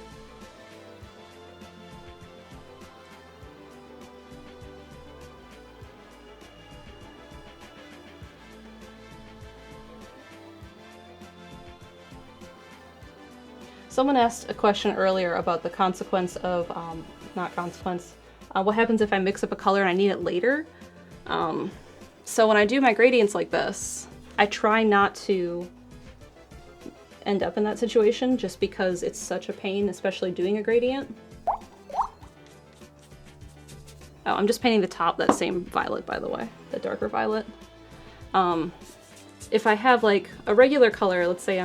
Someone asked a question earlier about the consequence of, not consequence, what happens if I mix up a color and I need it later? So when I do my gradients like this, I try not to end up in that situation just because it's such a pain, especially doing a gradient. Oh, I'm just painting the top, that same violet, by the way, the darker violet. If I have like a regular color, let's say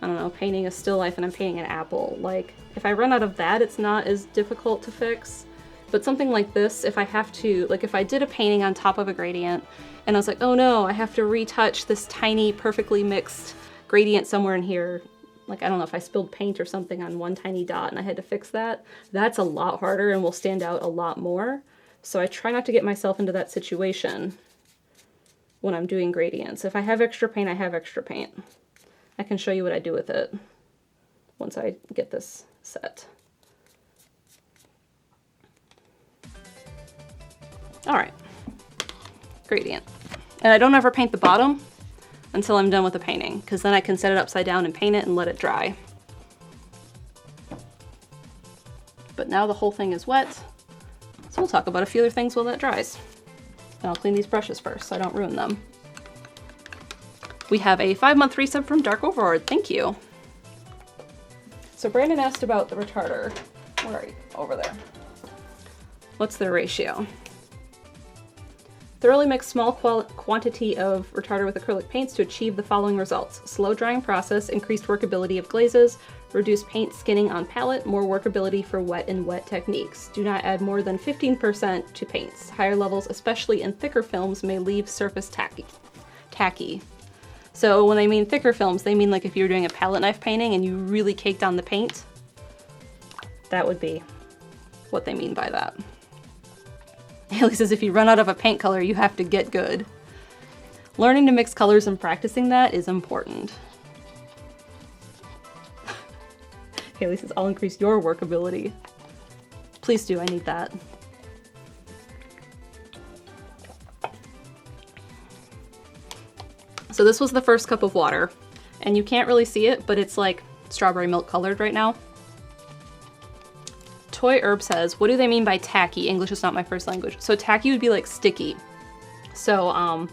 I don't know, painting a still life and I'm painting an apple. Like, if I run out of that, it's not as difficult to fix. But something like this, if I have to, like if I did a painting on top of a gradient and I was like, oh no, I have to retouch this tiny, perfectly mixed gradient somewhere in here. Like, I don't know, if I spilled paint or something on one tiny dot and I had to fix that, that's a lot harder and will stand out a lot more. So I try not to get myself into that situation when I'm doing gradients. If I have extra paint, I have extra paint. I can show you what I do with it once I get this set. All right, gradient. And I don't ever paint the bottom until I'm done with the painting, because then I can set it upside down and paint it and let it dry. But now the whole thing is wet, so we'll talk about a few other things while that dries. And I'll clean these brushes first so I don't ruin them. We have a 5-month resub from Dark Overlord. Thank you. So Brandon asked about the retarder. Where are you? Over there. What's their ratio? Thoroughly mix small quantity of retarder with acrylic paints to achieve the following results. Slow drying process, increased workability of glazes, reduced paint skinning on palette, more workability for wet and wet techniques. Do not add more than 15% to paints. Higher levels, especially in thicker films, may leave surface tacky. So when they mean thicker films, they mean like if you're doing a palette knife painting and you really caked on the paint, that would be what they mean by that. Haley says if you run out of a paint color, you have to get good. Learning to mix colors and practicing that is important. Haley says, I'll increase your workability. Please do, I need that. So this was the first cup of water, and you can't really see it, but it's like strawberry milk colored right now. Toy Herb says, what do they mean by tacky? English is not my first language. So tacky would be like sticky. So,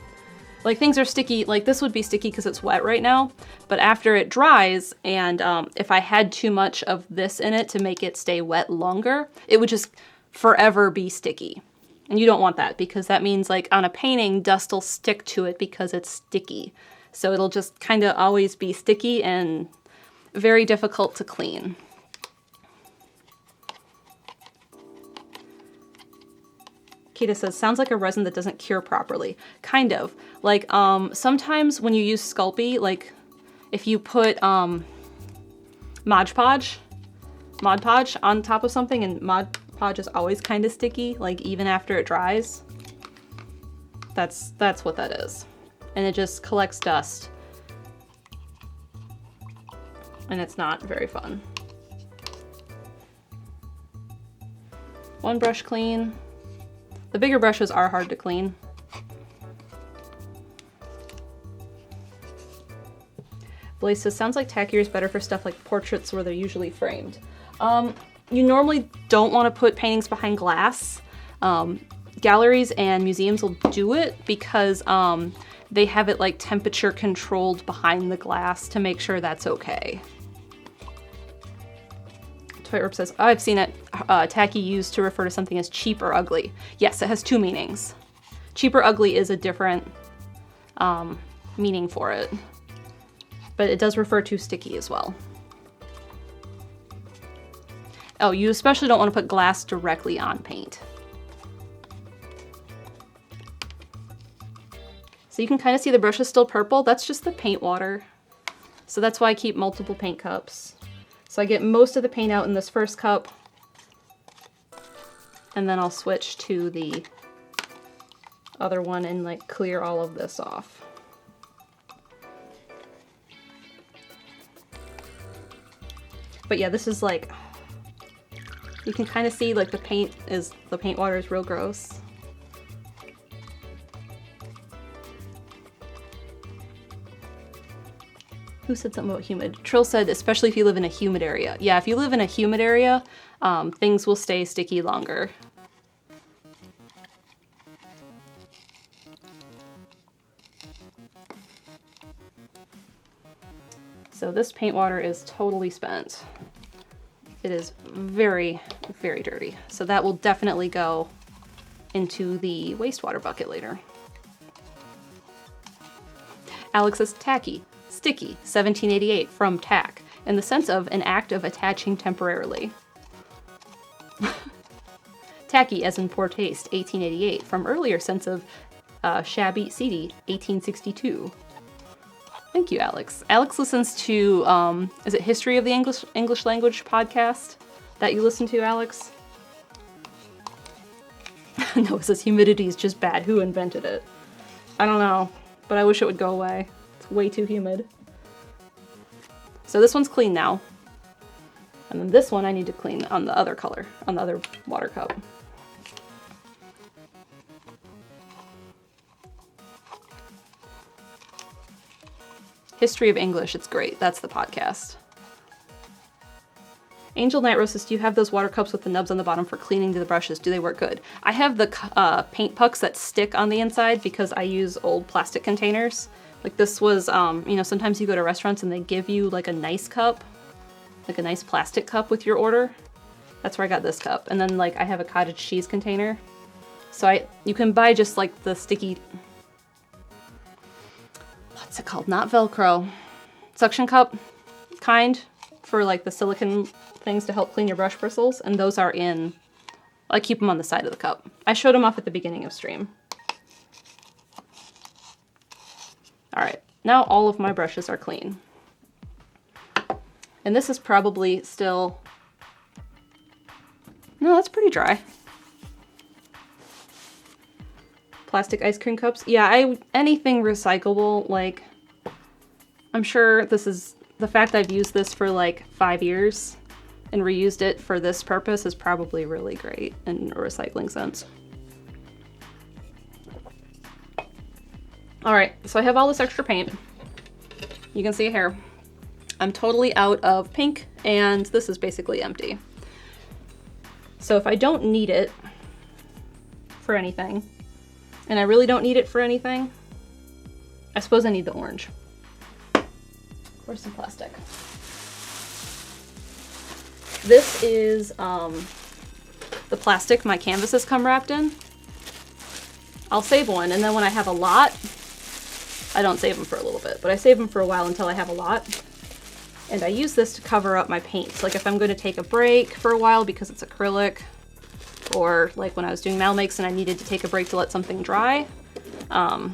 like things are sticky, like this would be sticky because it's wet right now, but after it dries, and if I had too much of this in it to make it stay wet longer, it would just forever be sticky. And you don't want that because that means like on a painting, dust will stick to it because it's sticky. So it'll just kind of always be sticky and very difficult to clean. Kita says, sounds like a resin that doesn't cure properly. Kind of. Like, sometimes when you use Sculpey, like, if you put, Mod Podge on top of something, and Mod Podge is always kind of sticky, like, even after it dries. That's what that is. And it just collects dust. And it's not very fun. One brush clean. The bigger brushes are hard to clean. Blaze says, sounds like tackier is better for stuff like portraits where they're usually framed. You normally don't want to put paintings behind glass. Galleries and museums will do it because they have it like temperature controlled behind the glass to make sure that's okay. Toy Herb says, oh, I've seen it tacky used to refer to something as cheap or ugly. Yes, it has two meanings. Cheap or ugly is a different meaning for it. But it does refer to sticky as well. Oh, you especially don't want to put glass directly on paint. So you can kind of see the brush is still purple. That's just the paint water. So that's why I keep multiple paint cups. So I get most of the paint out in this first cup, and then I'll switch to the other one and like clear all of this off. But yeah, this is like, you can kind of see like the paint water is real gross. Who said something about humid? Trill said, especially if you live in a humid area. Yeah, if you live in a humid area, things will stay sticky longer. So this paint water is totally spent. It is very, very dirty. So that will definitely go into the wastewater bucket later. Alex says, tacky. Sticky, 1788, from tack, in the sense of an act of attaching temporarily. Tacky, as in poor taste, 1888, from earlier sense of shabby, seedy, 1862. Thank you, Alex. Alex listens to, is it History of the English Language podcast that you listen to, Alex? No, it says humidity is just bad. Who invented it? I don't know, but I wish it would go away. Way too humid. So this one's clean now. And then this one I need to clean on the other color, on the other water cup. History of English, it's great. That's the podcast. Angel Night Rose says, do you have those water cups with the nubs on the bottom for cleaning the brushes? Do they work good? I have the paint pucks that stick on the inside because I use old plastic containers. Like this was, you know, sometimes you go to restaurants and they give you like a nice cup, like a nice plastic cup with your order. That's where I got this cup. And then like I have a cottage cheese container. So you can buy just like the sticky, what's it called? Not Velcro, suction cup kind for like the silicone things to help clean your brush bristles. And those are in, I keep them on the side of the cup. I showed them off at the beginning of stream. All right, now all of my brushes are clean. And this is probably still, no, that's pretty dry. Plastic ice cream cups. Yeah, anything recyclable, like, I'm sure this is, the fact I've used this for like 5 years and reused it for this purpose is probably really great in a recycling sense. All right, so I have all this extra paint. You can see here. I'm totally out of pink, and this is basically empty. So if I don't need it for anything, and I really don't need it for anything, I suppose I need the orange. Where's some plastic? This is the plastic my canvases come wrapped in. I'll save one, and then when I have a lot, I don't save them for a little bit, but I save them for a while until I have a lot. And I use this to cover up my paints. Like if I'm going to take a break for a while because it's acrylic, or like when I was doing MalMakes and I needed to take a break to let something dry, I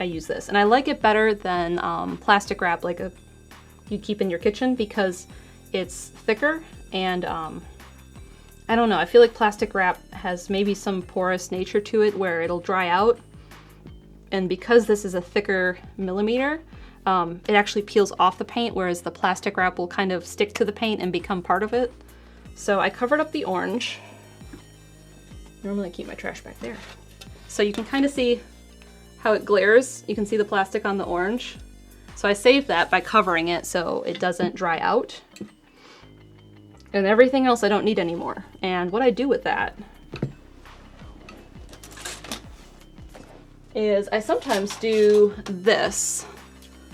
use this. And I like it better than plastic wrap like you keep in your kitchen because it's thicker and I don't know, I feel like plastic wrap has maybe some porous nature to it where it'll dry out. And because this is a thicker millimeter, it actually peels off the paint, whereas the plastic wrap will kind of stick to the paint and become part of it. So I covered up the orange. Normally I keep my trash back there. So you can kind of see how it glares. You can see the plastic on the orange. So I saved that by covering it so it doesn't dry out. And everything else I don't need anymore. And what I do with that is I sometimes do this,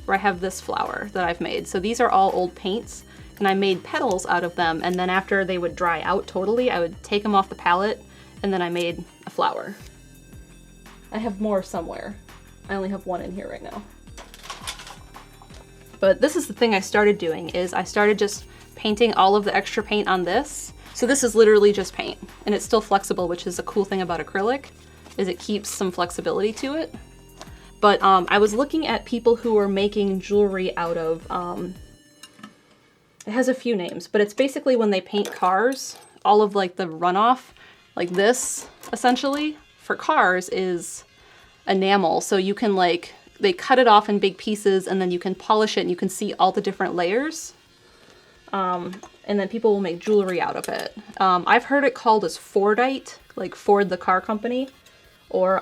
where I have this flower that I've made. So these are all old paints, and I made petals out of them, and then after they would dry out totally, I would take them off the palette, and then I made a flower. I have more somewhere. I only have one in here right now. But this is the thing I started doing, is I started just painting all of the extra paint on this. So this is literally just paint, and it's still flexible, which is a cool thing about acrylic, is it keeps some flexibility to it. But I was looking at people who are making jewelry out of, it has a few names, but it's basically when they paint cars, all of like the runoff, like this, essentially, for cars is enamel. So you can like, they cut it off in big pieces and then you can polish it and you can see all the different layers. And then people will make jewelry out of it. I've heard it called as Fordite, like Ford the car company, or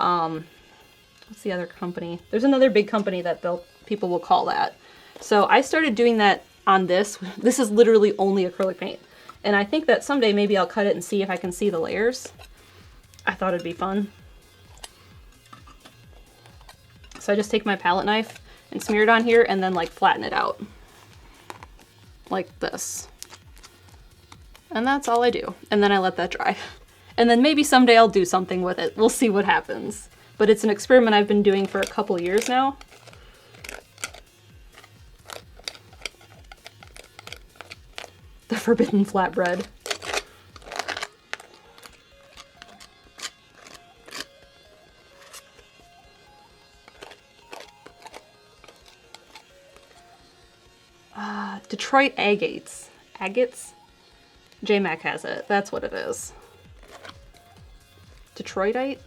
what's the other company? There's another big company that people will call that. So I started doing that on this. This is literally only acrylic paint. And I think that someday maybe I'll cut it and see if I can see the layers. I thought it'd be fun. So I just take my palette knife and smear it on here and then like flatten it out. Like this. And that's all I do. And then I let that dry. And then maybe someday I'll do something with it. We'll see what happens. But it's an experiment I've been doing for a couple years now. The forbidden flatbread. Detroit agates. Agates? JMac has it. That's what it is. Detroitite?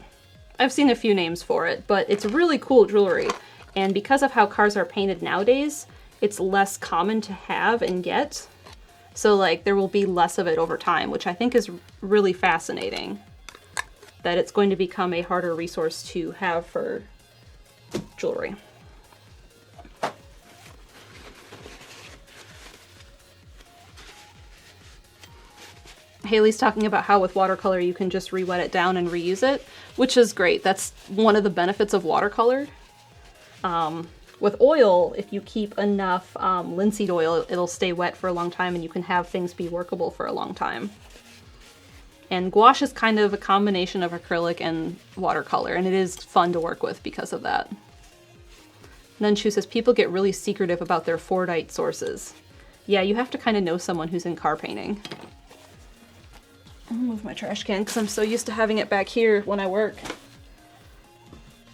I've seen a few names for it, but it's really cool jewelry. And because of how cars are painted nowadays, it's less common to have and get. So like there will be less of it over time, which I think is really fascinating. That it's going to become a harder resource to have for jewelry. Haley's talking about how with watercolor you can just re-wet it down and reuse it, which is great. That's one of the benefits of watercolor. With oil, if you keep enough linseed oil, it'll stay wet for a long time and you can have things be workable for a long time. And gouache is kind of a combination of acrylic and watercolor, and it is fun to work with because of that. And then Chu says, people get really secretive about their Fordite sources. Yeah, you have to kind of know someone who's in car painting. I'll move my trash can because I'm so used to having it back here when I work.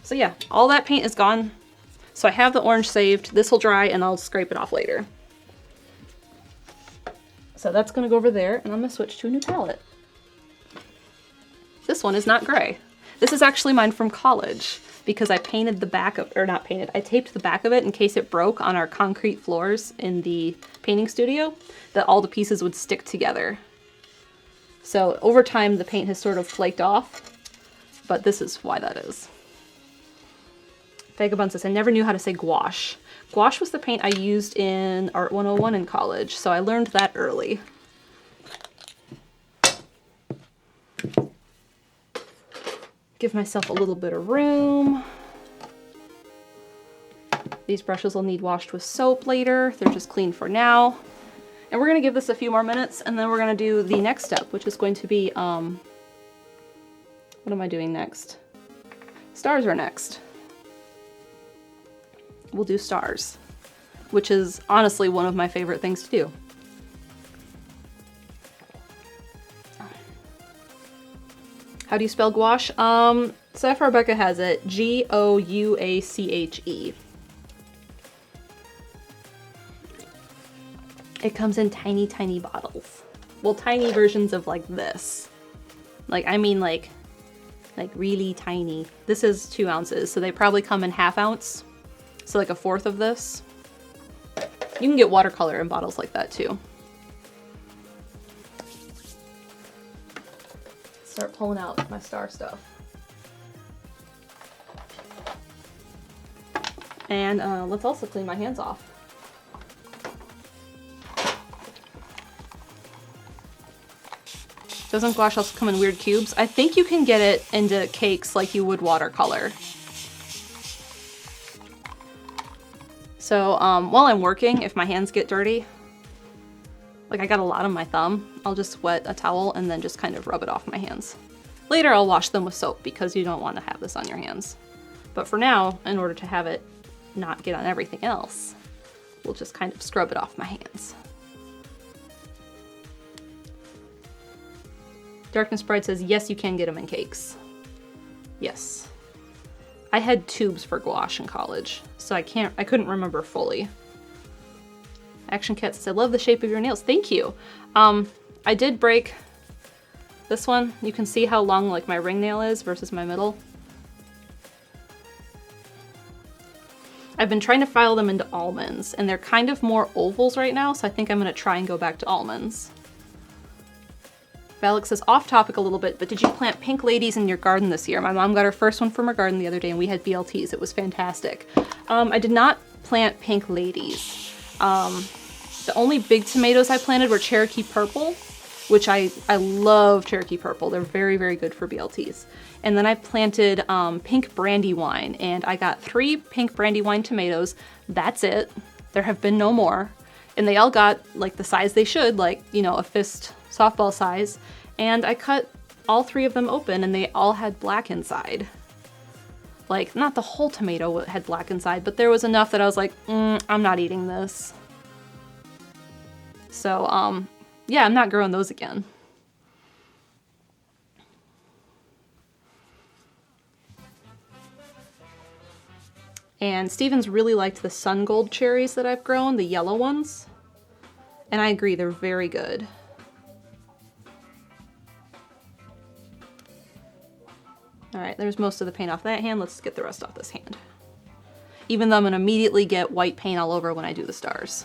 So yeah, all that paint is gone. So I have the orange saved. This will dry and I'll scrape it off later. So that's gonna go over there and I'm gonna switch to a new palette. This one is not gray. This is actually mine from college because I painted the back of, or not painted, I taped the back of it in case it broke on our concrete floors in the painting studio, that all the pieces would stick together. So over time the paint has sort of flaked off, but this is why that is. Vagabond says, I never knew how to say gouache. Gouache was the paint I used in Art 101 in college, so I learned that early. Give myself a little bit of room. These brushes will need washed with soap later. They're just clean for now. And we're gonna give this a few more minutes, and then we're gonna do the next step, which is going to be, what am I doing next? Stars are next. We'll do stars, which is honestly one of my favorite things to do. How do you spell gouache? Sapphire Becca has it, Gouache. It comes in tiny, tiny bottles. Well, tiny versions of like this. Like, I mean like really tiny. This is 2 ounces, so they probably come in 1/2 ounce. So like a 1/4 of this. You can get watercolor in bottles like that too. Start pulling out my star stuff. And let's also clean my hands off. Doesn't gouache also come in weird cubes? I think you can get it into cakes like you would watercolor. So while I'm working, if my hands get dirty, like I got a lot on my thumb, I'll just wet a towel and then just kind of rub it off my hands. Later I'll wash them with soap because you don't want to have this on your hands. But for now, in order to have it not get on everything else, we'll just kind of scrub it off my hands. Darkness Bride says, yes, you can get them in cakes. Yes. I had tubes for gouache in college, so I couldn't remember fully. Action Cat says, I love the shape of your nails. Thank you. I did break this one. You can see how long like my ring nail is versus my middle. I've been trying to file them into almonds, and they're kind of more ovals right now, so I think I'm gonna try and go back to almonds. Valak says, off topic a little bit, but did you plant pink ladies in your garden this year? My mom got her first one from her garden the other day and we had BLTs. It was fantastic. I did not plant pink ladies. The only big tomatoes I planted were Cherokee Purple, which I love Cherokee Purple. They're very, very good for BLTs. And then I planted pink Brandywine, and I got 3 pink Brandywine tomatoes. That's it. There have been no more. And they all got like the size they should, like, you know, a fist softball size. And I cut all 3 of them open and they all had black inside. Like, not the whole tomato had black inside, but there was enough that I was like, I'm not eating this. So, yeah, I'm not growing those again. And Steven's really liked the sun gold cherries that I've grown, the yellow ones. And I agree, they're very good. All right, there's most of the paint off that hand. Let's get the rest off this hand. Even though I'm gonna immediately get white paint all over when I do the stars.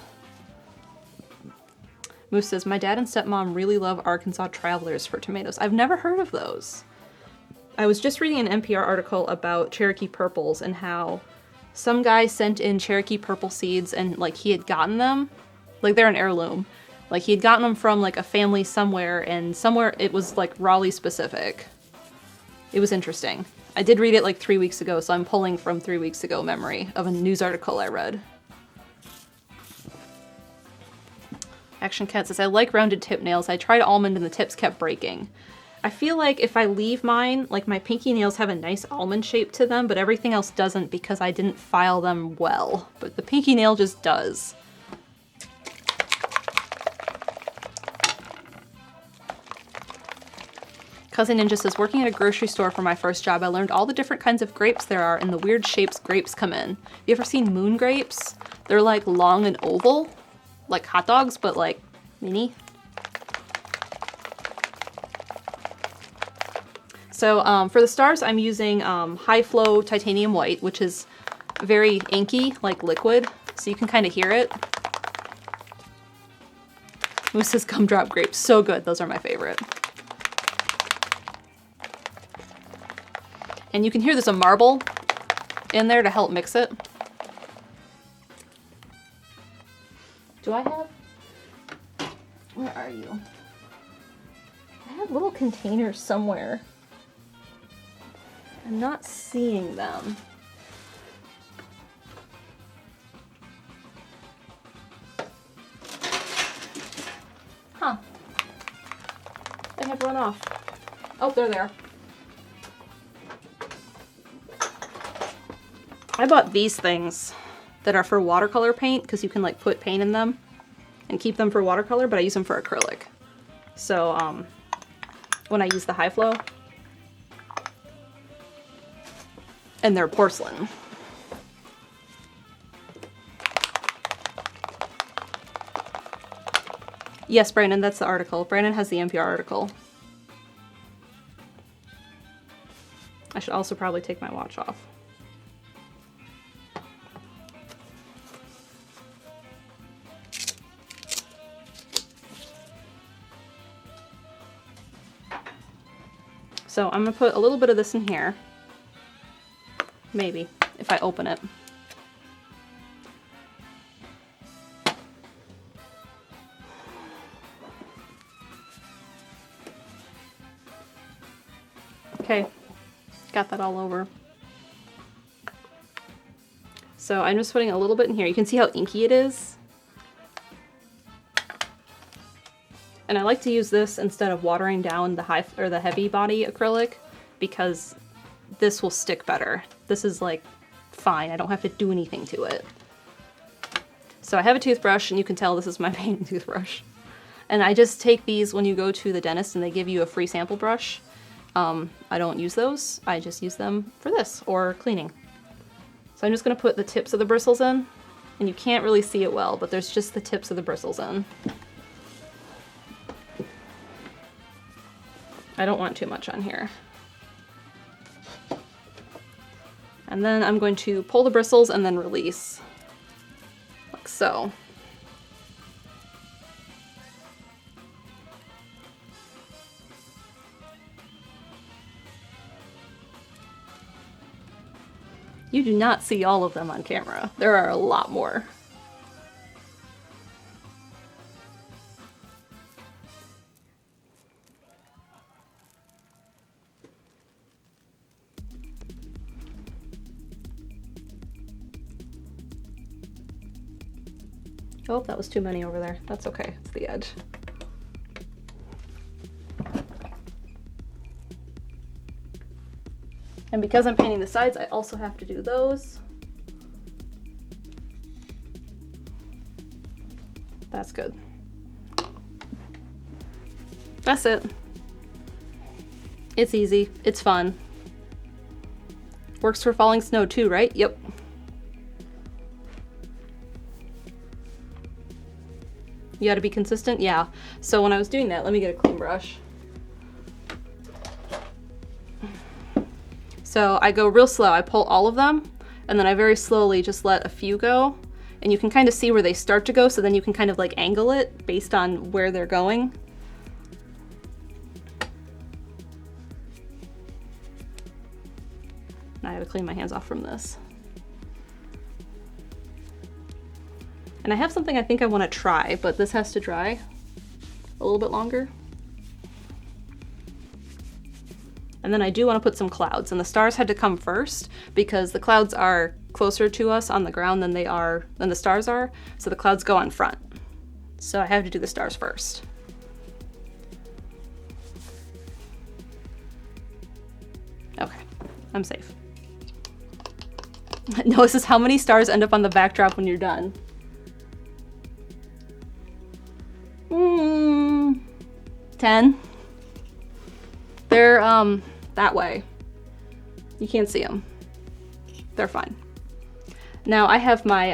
Moose says, my dad and stepmom really love Arkansas Travelers for tomatoes. I've never heard of those. I was just reading an NPR article about Cherokee Purples and how some guy sent in Cherokee Purple seeds and like he had gotten them, like they're an heirloom. Like he had gotten them from like a family somewhere, and somewhere it was like Raleigh specific. It was interesting. I did read it like 3 weeks ago, so I'm pulling from 3 weeks ago memory of a news article I read. Action Cat says, I like rounded tip nails. I tried almond and the tips kept breaking. I feel like if I leave mine, like my pinky nails have a nice almond shape to them, but everything else doesn't because I didn't file them well. But the pinky nail just does. Cousin Ninja says, working at a grocery store for my first job, I learned all the different kinds of grapes there are and the weird shapes grapes come in. You ever seen moon grapes? They're like long and oval, like hot dogs, but like mini. So for the stars, I'm using high flow titanium white, which is very inky, like liquid, so you can kind of hear it. Moose's gumdrop grapes, so good. Those are my favorite. And you can hear there's a marble in there to help mix it. Do I have? Where are you? I have little containers somewhere. I'm not seeing them. Huh. They have run off. Oh, they're there. I bought these things that are for watercolor paint because you can like put paint in them and keep them for watercolor, but I use them for acrylic. So when I use the high flow, and they're porcelain. Yes, Brandon, that's the article. Brandon has the NPR article. I should also probably take my watch off. So I'm gonna put a little bit of this in here. Maybe, if I open it. Okay, got that all over. So I'm just putting a little bit in here. You can see how inky it is. And I like to use this instead of watering down the the heavy body acrylic because this will stick better. This is like fine. I don't have to do anything to it. So I have a toothbrush, and you can tell this is my painting toothbrush. And I just take these when you go to the dentist and they give you a free sample brush. I don't use those. I just use them for this or cleaning. So I'm just going to put the tips of the bristles in, and you can't really see it well, but there's just the tips of the bristles in. I don't want too much on here. And then I'm going to pull the bristles and then release, like so. You do not see all of them on camera. There are a lot more. Oh, that was too many over there. That's okay, it's the edge. And because I'm painting the sides, I also have to do those. That's good. That's it. It's easy, it's fun. Works for falling snow too, right? Yep. You gotta be consistent? Yeah. So when I was doing that, let me get a clean brush. So I go real slow. I pull all of them, and then I very slowly just let a few go. And you can kind of see where they start to go, so then you can kind of like angle it based on where they're going. Now I gotta clean my hands off from this. And I have something I think I want to try, but this has to dry a little bit longer. And then I do want to put some clouds, and the stars had to come first because the clouds are closer to us on the ground than the stars are, so the clouds go on front. So I have to do the stars first. Okay, I'm safe. Notice how many stars end up on the backdrop when you're done. 10. They're that way. You can't see them. They're fine. Now I have my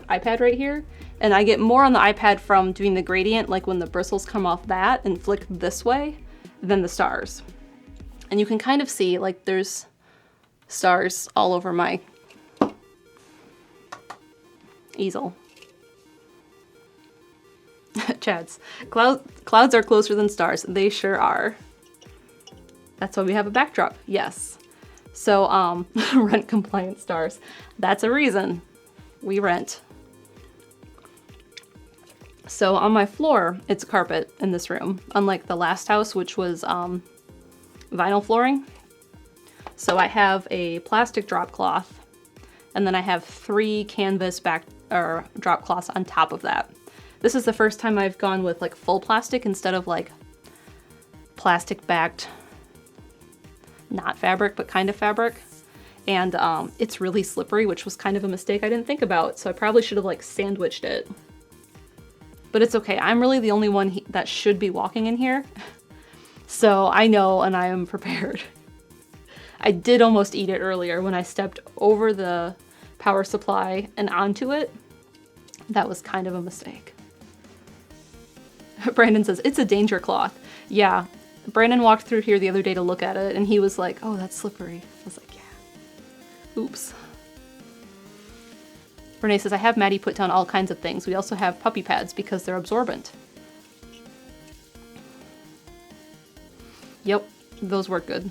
iPad right here, and I get more on the iPad from doing the gradient, like when the bristles come off that and flick this way, than the stars. And you can kind of see, like, there's stars all over my easel. Chads. Clouds are closer than stars. They sure are. That's why we have a backdrop. Yes. So, rent compliant stars. That's a reason we rent. So on my floor, it's carpet in this room, unlike the last house, which was vinyl flooring. So I have a plastic drop cloth, and then I have 3 canvas drop cloths on top of that. This is the first time I've gone with like full plastic instead of like plastic backed, not fabric, but kind of fabric. And it's really slippery, which was kind of a mistake I didn't think about. So I probably should have like sandwiched it. But it's okay. I'm really the only one that should be walking in here. So I know and I am prepared. I did almost eat it earlier when I stepped over the power supply and onto it. That was kind of a mistake. Brandon says, it's a danger cloth. Yeah. Brandon walked through here the other day to look at it and he was like, oh, that's slippery. I was like, yeah. Oops. Renee says, I have Maddie put down all kinds of things. We also have puppy pads because they're absorbent. Yep, those work good.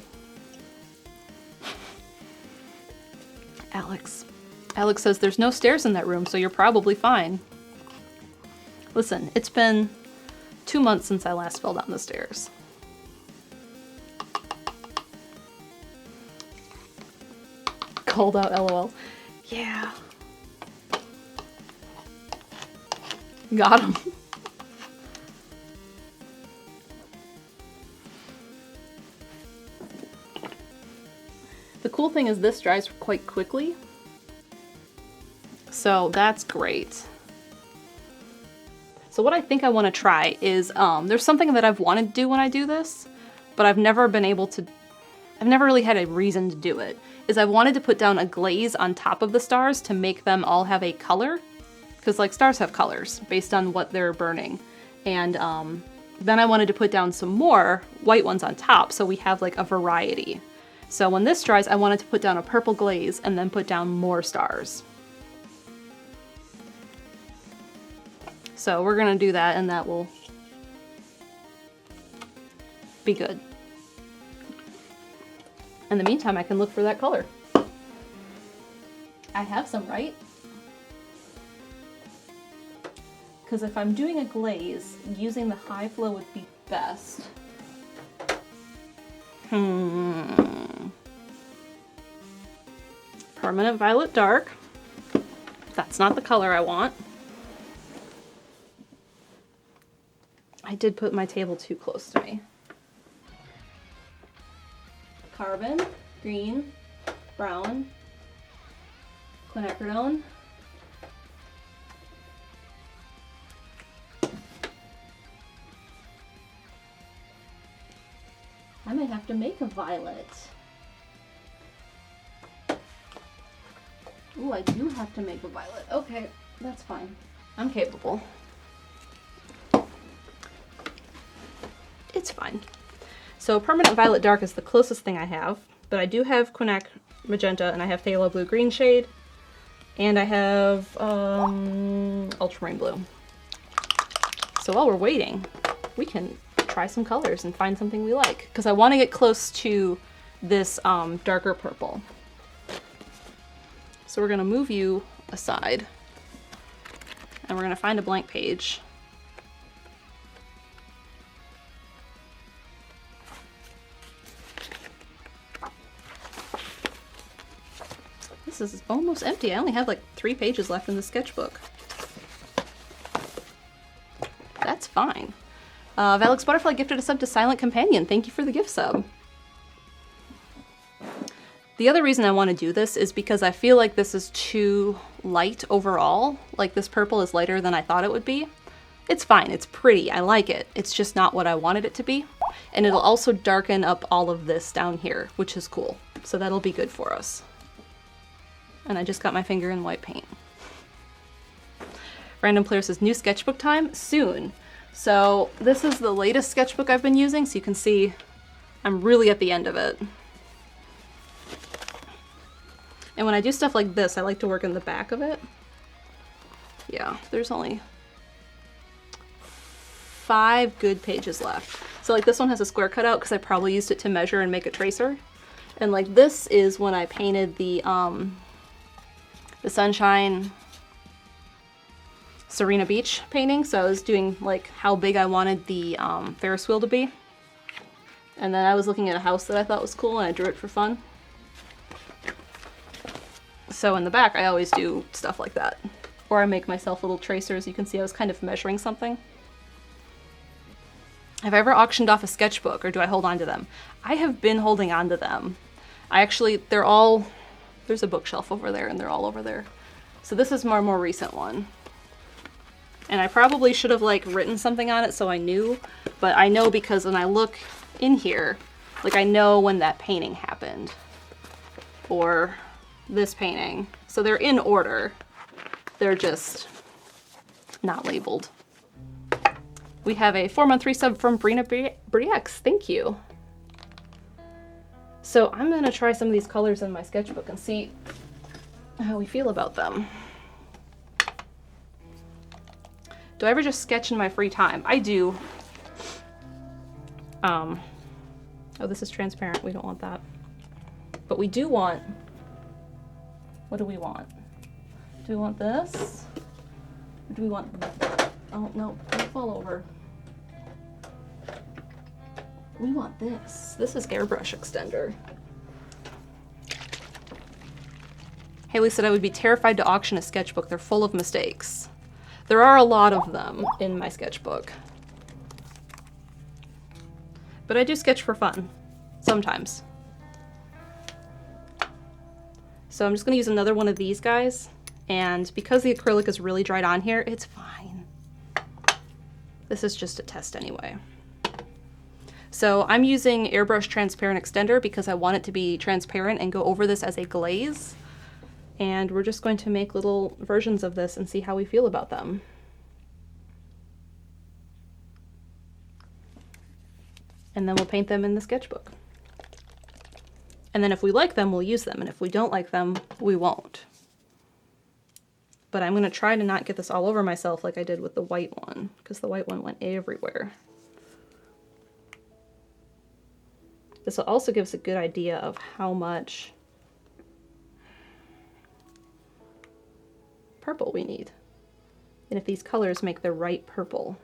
Alex says, there's no stairs in that room, so you're probably fine. Listen, it's been 2 months since I last fell down the stairs. Called out, LOL. Yeah. Got him. The cool thing is this dries quite quickly. So that's great. So what I think I want to try is, there's something that I've wanted to do when I do this, but I've never really had a reason to do it, is I wanted to put down a glaze on top of the stars to make them all have a color. Because like stars have colors based on what they're burning. And then I wanted to put down some more white ones on top so we have like a variety. So when this dries, I wanted to put down a purple glaze and then put down more stars. So we're gonna do that and that will be good. In the meantime, I can look for that color. I have some, right? Because if I'm doing a glaze, using the high flow would be best. Permanent Violet Dark. That's not the color I want. I did put my table too close to me. Carbon, green, brown, quinacridone. I might have to make a violet. Ooh, I do have to make a violet. Okay, that's fine. I'm capable. It's fine. So Permanent Violet Dark is the closest thing I have, but I do have Quinac Magenta, and I have Phthalo Blue Green shade, and I have Ultramarine Blue. So while we're waiting, we can try some colors and find something we like, because I want to get close to this darker purple. So we're going to move you aside, and we're going to find a blank page. This is almost empty. I only have like 3 pages left in the sketchbook. That's fine. Valix Butterfly gifted a sub to Silent Companion. Thank you for the gift sub. The other reason I want to do this is because I feel like this is too light overall. Like this purple is lighter than I thought it would be. It's fine, it's pretty, I like it. It's just not what I wanted it to be. And it'll also darken up all of this down here, which is cool. So that'll be good for us. And I just got my finger in white paint. Random Player says, new sketchbook time? Soon. So this is the latest sketchbook I've been using, so you can see I'm really at the end of it. And when I do stuff like this, I like to work in the back of it. Yeah, there's only 5 good pages left. So like this one has a square cutout because I probably used it to measure and make a tracer. And like this is when I painted the Sunshine Serena Beach painting. So I was doing like how big I wanted the Ferris wheel to be. And then I was looking at a house that I thought was cool and I drew it for fun. So in the back, I always do stuff like that. Or I make myself little tracers. You can see I was kind of measuring something. Have I ever auctioned off a sketchbook, or do I hold on to them? I have been holding on to them. They're all, there's a bookshelf over there and they're all over there. So this is my more recent one. And I probably should have like written something on it so I knew, but I know because when I look in here, like I know when that painting happened. Or this painting. So they're in order. They're just not labeled. We have a 4-month resub from Brina Briex. Thank you. So I'm going to try some of these colors in my sketchbook and see how we feel about them. Do I ever just sketch in my free time? I do. Oh, this is transparent. We don't want that. But we do want... What do we want? Do we want this? Or do we want... Oh, no. Don't fall over. We want this. This is airbrush extender. Haley said I would be terrified to auction a sketchbook. They're full of mistakes. There are a lot of them in my sketchbook. But I do sketch for fun. Sometimes. So I'm just going to use another one of these guys. And because the acrylic is really dried on here, it's fine. This is just a test anyway. So I'm using Airbrush Transparent Extender because I want it to be transparent and go over this as a glaze. And we're just going to make little versions of this and see how we feel about them. And then we'll paint them in the sketchbook. And then if we like them, we'll use them. And if we don't like them, we won't. But I'm going to try to not get this all over myself like I did with the white one, because the white one went everywhere. This will also give us a good idea of how much purple we need. And if these colors make the right purple.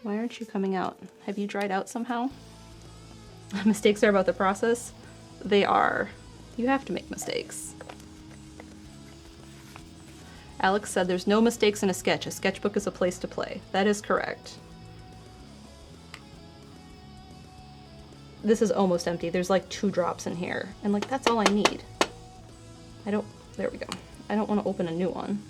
Why aren't you coming out? Have you dried out somehow? Mistakes are about the process. They are. You have to make mistakes. Alex said there's no mistakes in a sketch. A sketchbook is a place to play. That is correct. This is almost empty. There's like 2 drops in here. And like, that's all I need. There we go. I don't want to open a new one.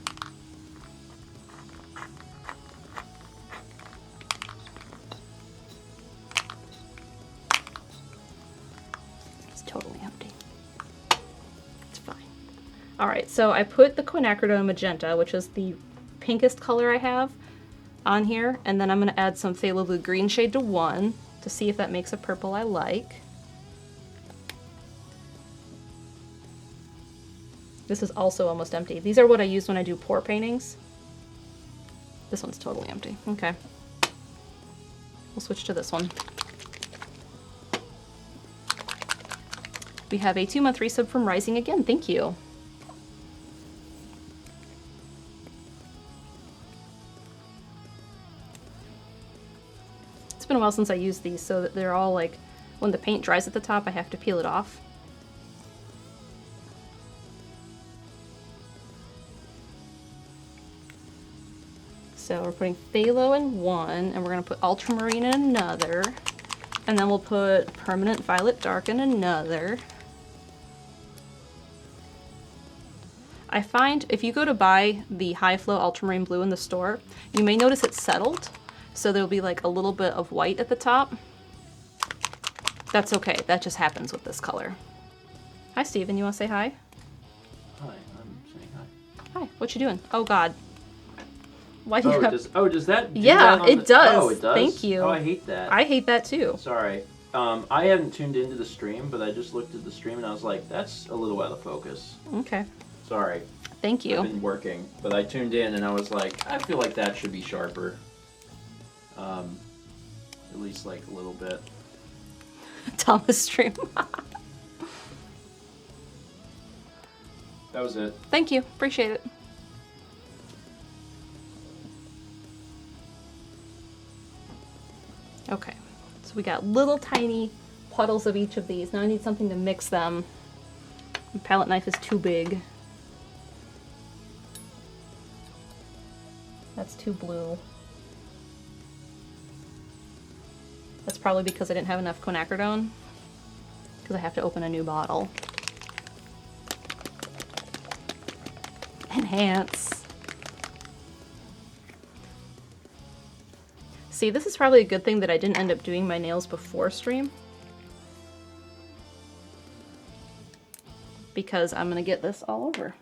Totally empty. It's fine. Alright, so I put the quinacridone magenta, which is the pinkest color I have, on here, and then I'm going to add some phthalo blue green shade to 1 to see if that makes a purple I like. This is also almost empty. These are what I use when I do pour paintings. This one's totally empty. Okay. We'll switch to this one. We have a 2-month resub from Rising again. Thank you. It's been a while since I used these, so that they're all like, when the paint dries at the top, I have to peel it off. So we're putting phthalo in 1, and we're going to put ultramarine in another, and then we'll put permanent violet dark in another. I find if you go to buy the high flow ultramarine blue in the store, you may notice it's settled, so there'll be like a little bit of white at the top. That's okay, that just happens with this color. Hi Steven, you want to say hi? Hi, I'm saying hi. Hi, what you doing? Oh god. Why do you have... Does that do Yeah, that on it does. Oh, it does? Thank you. Oh, I hate that. I hate that too. Sorry. I hadn't tuned into the stream, but I just looked at the stream and I was like, that's a little out of focus. Okay. Sorry. Thank you. I've been working, but I tuned in and I was like, I feel like that should be sharper. At least like a little bit. Thomas stream. That was it. Thank you. Appreciate it. Okay. So we got little tiny puddles of each of these. Now I need something to mix them. My palette knife is too big. That's too blue. That's probably because I didn't have enough quinacridone. Because I have to open a new bottle. Enhance. See, this is probably a good thing that I didn't end up doing my nails before stream. Because I'm gonna get this all over.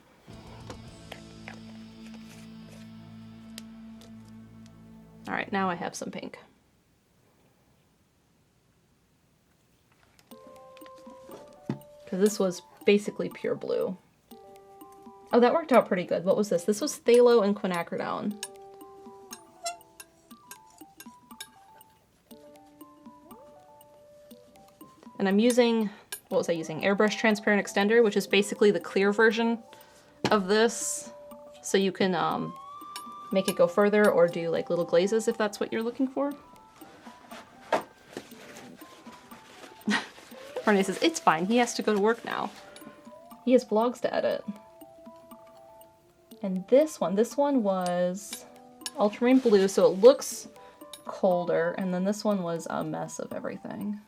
Alright, now I have some pink. Because this was basically pure blue. Oh, that worked out pretty good. What was this? This was phthalo and quinacridone. And I'm using, what was I using? Airbrush Transparent Extender, which is basically the clear version of this. So you can make it go further or do like little glazes if that's what you're looking for. Renee says, it's fine. He has to go to work now. He has vlogs to edit. And this one was ultramarine blue, so it looks colder. And then this one was a mess of everything.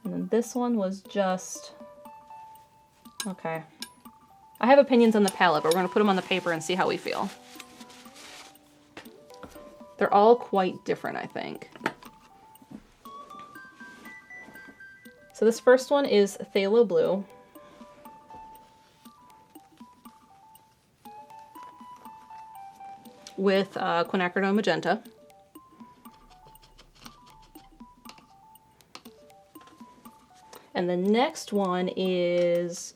And then this one was just... Okay. I have opinions on the palette, but we're going to put them on the paper and see how we feel. They're all quite different, I think. So this first one is phthalo blue. With quinacridone magenta. And the next one is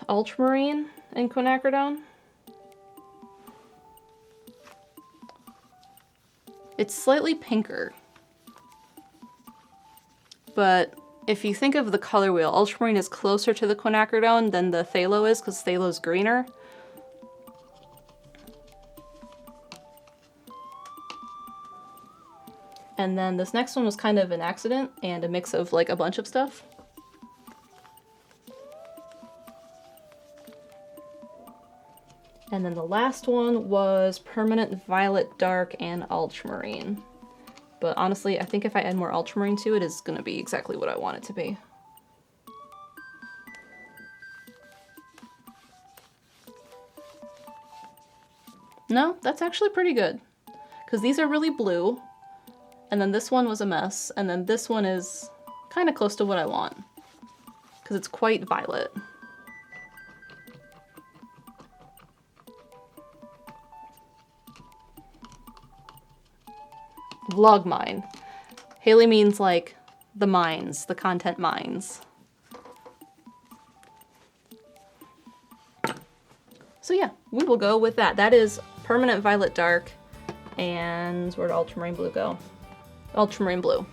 ultramarine and quinacridone. It's slightly pinker. But if you think of the color wheel, ultramarine is closer to the quinacridone than the phthalo is, because phthalo is greener. And then this next one was kind of an accident and a mix of like a bunch of stuff. And then the last one was Permanent Violet Dark and Ultramarine. But honestly, I think if I add more ultramarine to it, it's going to be exactly what I want it to be. No, that's actually pretty good. Because these are really blue. And then this one was a mess. And then this one is kind of close to what I want. Because it's quite violet. Vlog mine. Haley means like the mines, the content mines. So yeah, we will go with that. That is Permanent Violet Dark. And where'd Ultramarine Blue go? Ultramarine Blue.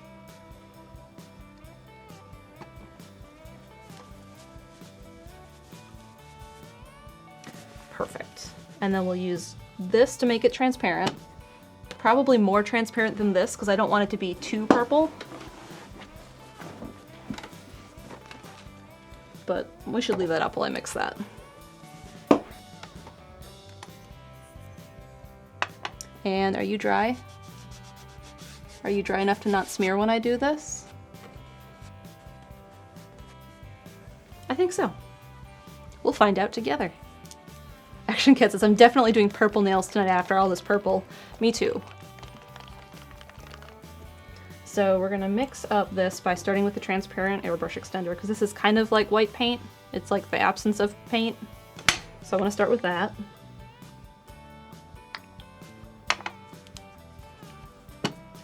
Perfect. And then we'll use this to make it transparent. Probably more transparent than this because I don't want it to be too purple. But we should leave that up while I mix that. And are you dry? Are you dry enough to not smear when I do this? I think so. We'll find out together. Action Cat says, I'm definitely doing purple nails tonight after all this purple. Me too. So we're gonna mix up this by starting with the transparent airbrush extender because this is kind of like white paint. It's like the absence of paint. So I want to start with that.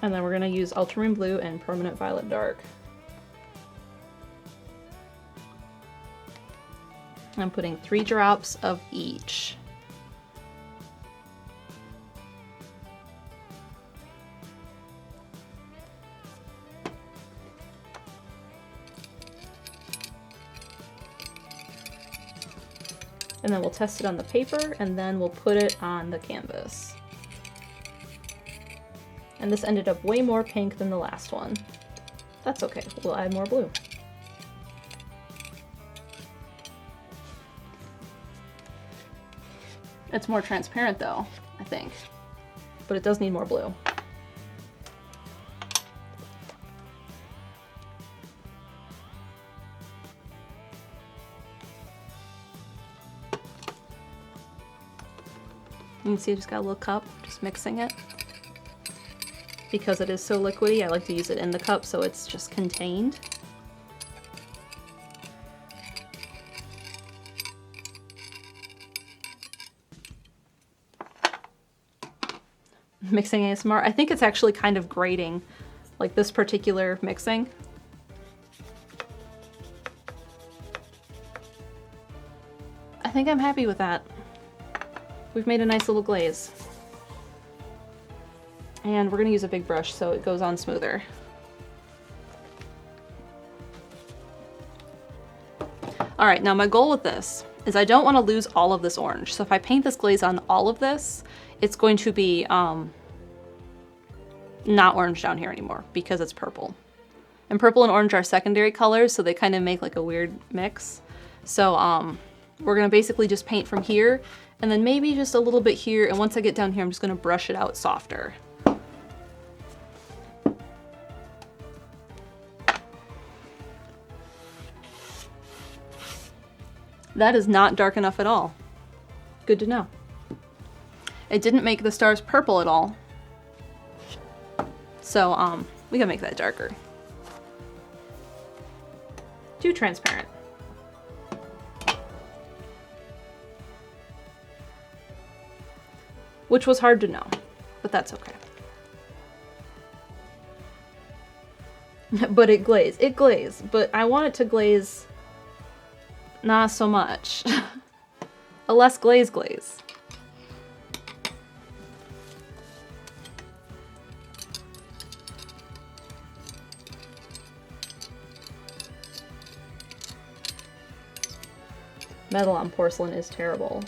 And then we're going to use ultramarine blue and permanent violet dark. I'm putting 3 drops of each. And then we'll test it on the paper, and then we'll put it on the canvas. And this ended up way more pink than the last one. That's okay, we'll add more blue. It's more transparent though, I think. But it does need more blue. You can see I just got a little cup, just mixing it. Because it is so liquidy, I like to use it in the cup so it's just contained. Mixing ASMR. I think it's actually kind of grating, like this particular mixing. I think I'm happy with that. We've made a nice little glaze. And we're gonna use a big brush so it goes on smoother. All right, now my goal with this is I don't want to lose all of this orange. So if I paint this glaze on all of this, it's going to be not orange down here anymore because it's purple. And purple and orange are secondary colors, so they kind of make like a weird mix. So we're gonna basically just paint from here and then maybe just a little bit here. And once I get down here, I'm just gonna brush it out softer. That is not dark enough at all. Good to know. It didn't make the stars purple at all. So, we gotta make that darker. Too transparent. Which was hard to know, but that's okay. But it glazed. It glazed, but I want it to glaze not so much. A less glaze. Metal on porcelain is terrible.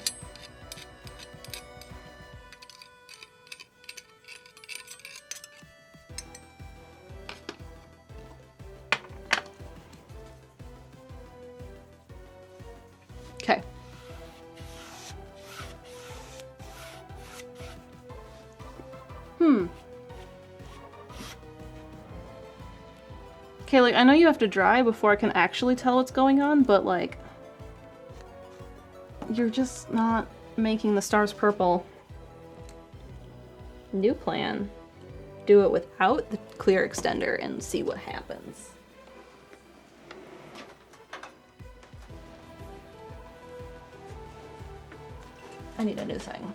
Okay. Okay, like, I know you have to dry before I can actually tell what's going on, but, like, you're just not making the stars purple. New plan. Do it without the clear extender and see what happens. I need a new thing.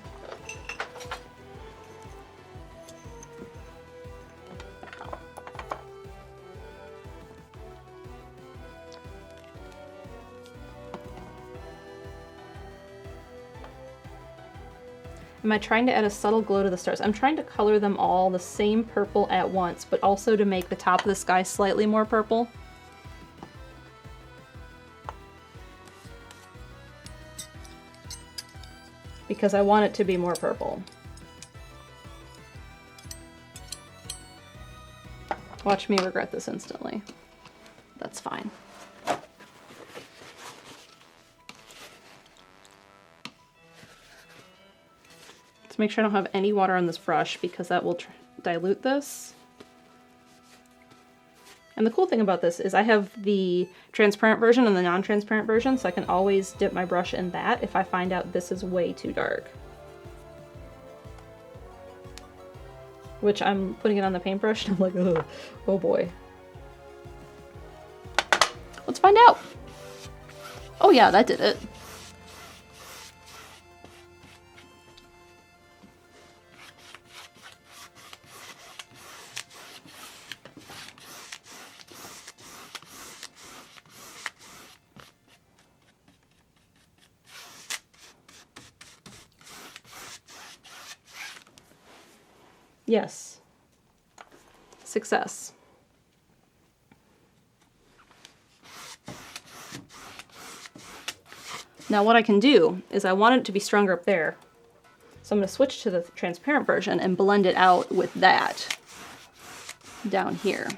Am I trying to add a subtle glow to the stars? I'm trying to color them all the same purple at once, but also to make the top of the sky slightly more purple. Because I want it to be more purple. Watch me regret this instantly. That's fine. Let's make sure I don't have any water on this brush because that will dilute this. And the cool thing about this is I have the transparent version and the non-transparent version, so I can always dip my brush in that if I find out this is way too dark. Which I'm putting it on the paintbrush and I'm like, ugh, oh boy. Let's find out. Oh yeah, that did it. Yes. Success. Now what I can do is I want it to be stronger up there. So I'm going to switch to the transparent version and blend it out with that down here.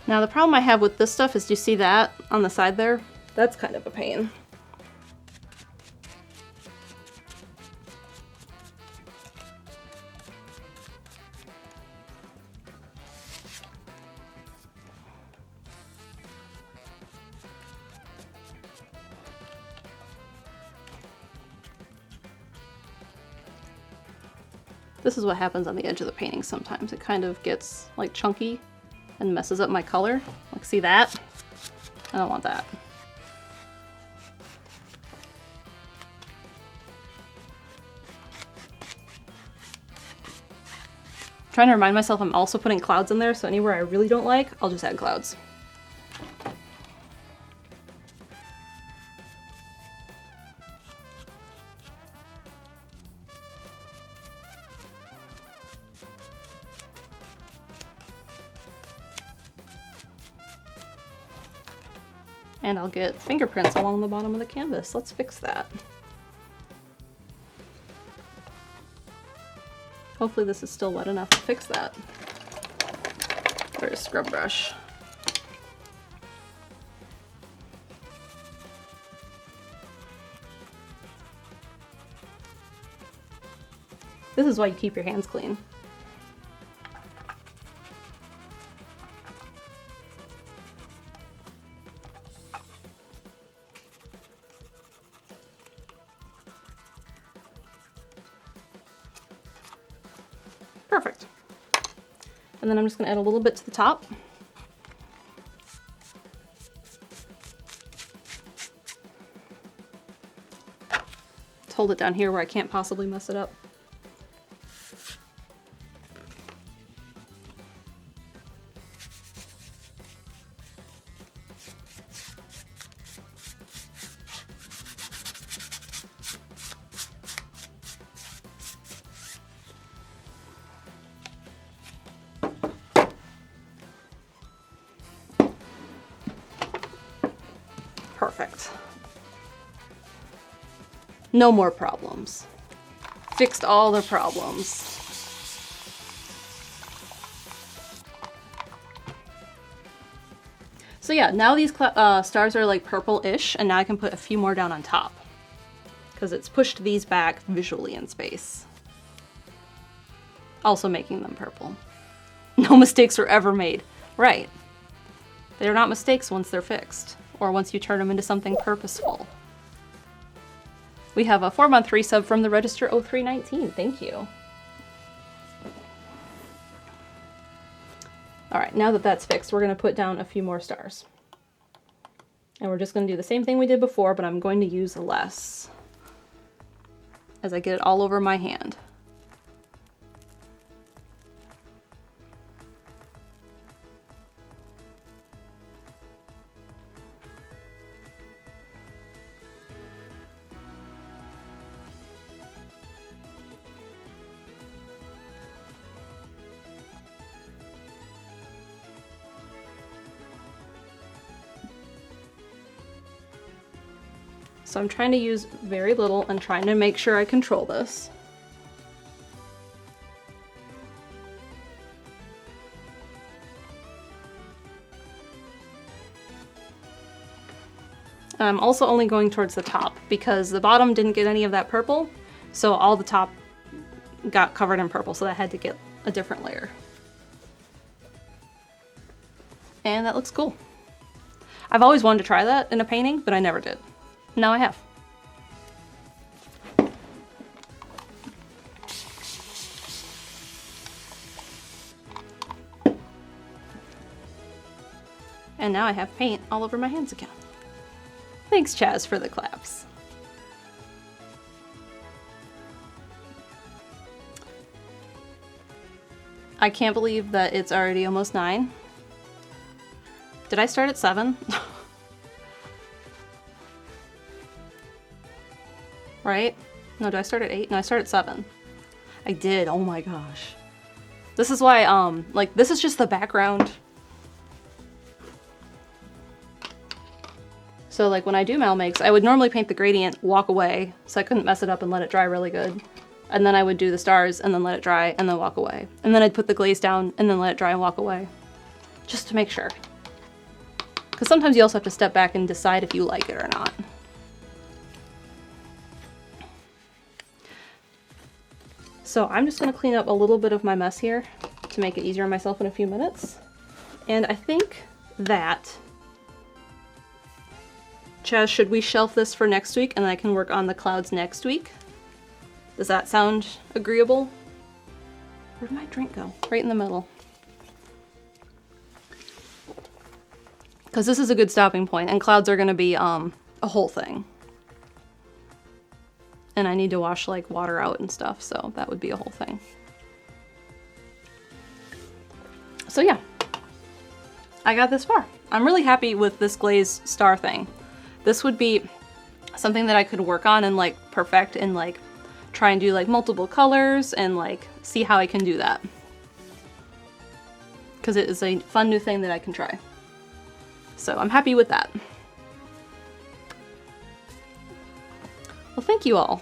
Now the problem I have with this stuff is, do you see that on the side there? That's kind of a pain. This is what happens on the edge of the painting sometimes. It kind of gets like chunky and messes up my color. Like, see that? I don't want that. I'm trying to remind myself I'm also putting clouds in there, so anywhere I really don't like, I'll just add clouds. And I'll get fingerprints along the bottom of the canvas. Let's fix that. Hopefully this is still wet enough to fix that. There's a scrub brush. This is why you keep your hands clean. Perfect. And then I'm just going to add a little bit to the top. Let's hold it down here where I can't possibly mess it up. Perfect. No more problems. Fixed all the problems. So yeah, now these stars are like purple-ish, and now I can put a few more down on top, because it's pushed these back visually in space. Also making them purple. No mistakes were ever made. Right. They're not mistakes once they're fixed, or once you turn them into something purposeful. We have a 4-month resub from the Register 0319. Thank you. All right, now that that's fixed, we're going to put down a few more stars. And we're just going to do the same thing we did before, but I'm going to use less as I get it all over my hand. So I'm trying to use very little and trying to make sure I control this. I'm also only going towards the top because the bottom didn't get any of that purple, so all the top got covered in purple, so I had to get a different layer. And that looks cool. I've always wanted to try that in a painting, but I never did. Now I have. And now I have paint all over my hands again. Thanks, Chaz, for the claps. I can't believe that it's already almost 9. Did I start at 7? Right? No, did I start at 8? No, I started at 7. I did. Oh my gosh. This is why, like, this is just the background. So, like, when I do MalMakes, I would normally paint the gradient, walk away, so I couldn't mess it up and let it dry really good. And then I would do the stars, and then let it dry, and then walk away. And then I'd put the glaze down, and then let it dry and walk away. Just to make sure. Because sometimes you also have to step back and decide if you like it or not. So I'm just going to clean up a little bit of my mess here to make it easier on myself in a few minutes. And I think that... Chaz, should we shelf this for next week and I can work on the clouds next week? Does that sound agreeable? Where'd my drink go? Right in the middle. Because this is a good stopping point, and clouds are going to be a whole thing. And I need to wash like water out and stuff, so that would be a whole thing. So yeah, I got this far. I'm really happy with this glaze star thing. This would be something that I could work on and like perfect and like try and do like multiple colors and like see how I can do that. Because it is a fun new thing that I can try. So I'm happy with that. Well, thank you all.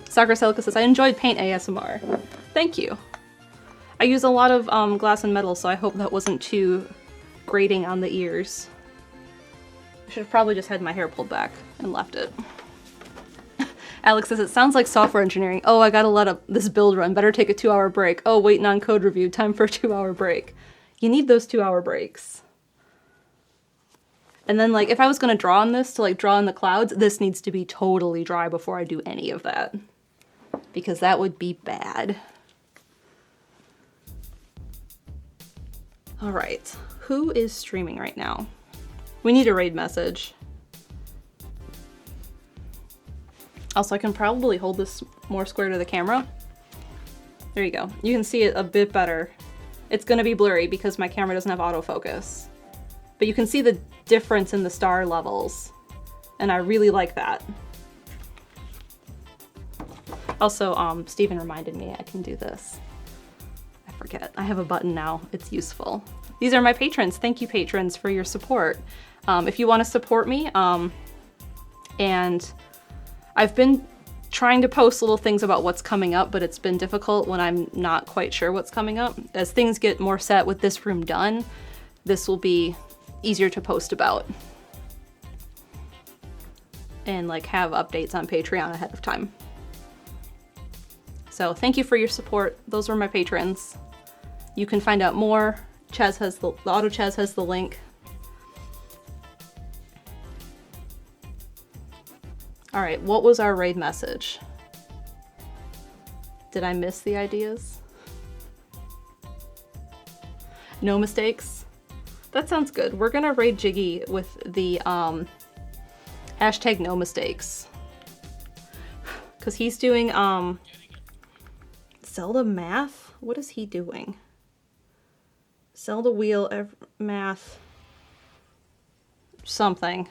Sakura Celica says, I enjoyed paint ASMR. Thank you. I use a lot of glass and metal, so I hope that wasn't too grating on the ears. I should have probably just had my hair pulled back and left it. Alex says, it sounds like software engineering. Oh, I gotta let up this build run. Better take a 2-hour break. Oh, waiting on code review. Time for a 2-hour break. You need those 2-hour breaks. And then, like, if I was gonna draw on this to, like, draw in the clouds, this needs to be totally dry before I do any of that. Because that would be bad. Alright. Who is streaming right now? We need a raid message. Also, I can probably hold this more square to the camera. There you go. You can see it a bit better. It's gonna be blurry because my camera doesn't have autofocus. But you can see the difference in the star levels. And I really like that. Also, Steven reminded me I can do this. I forget. I have a button now. It's useful. These are my patrons. Thank you, patrons, for your support. If you want to support me, and I've been trying to post little things about what's coming up, but it's been difficult when I'm not quite sure what's coming up. As things get more set with this room done, this will be easier to post about. And like have updates on Patreon ahead of time. So thank you for your support. Those were my patrons. You can find out more. Chaz has the Auto Chaz has the link. All right, what was our raid message? Did I miss the ideas? No mistakes? That sounds good. We're gonna raid Jiggy with the hashtag no mistakes. Cause he's doing Zelda math? What is he doing? Zelda wheel math something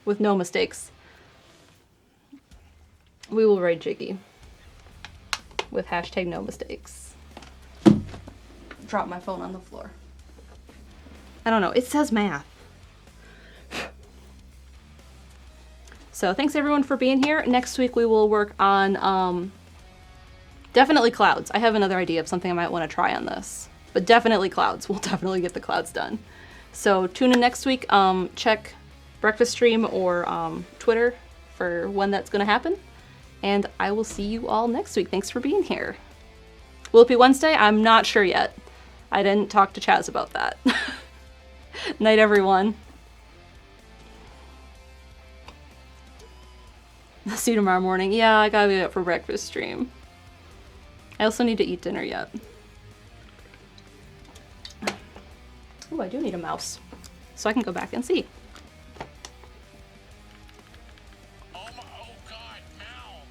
with no mistakes. We will raid Jiggy with hashtag no mistakes. Drop my phone on the floor. I don't know, it says math. So thanks everyone for being here. Next week we will work on definitely clouds. I have another idea of something I might want to try on this. But definitely clouds. We'll definitely get the clouds done. So tune in next week. Check breakfast stream or Twitter for when that's going to happen. And I will see you all next week. Thanks for being here. Will it be Wednesday? I'm not sure yet. I didn't talk to Chaz about that. Night, everyone. See you tomorrow morning. Yeah, I gotta be up for breakfast stream. I also need to eat dinner yet. Oh, I do need a mouse. So I can go back and see. Oh God, ow.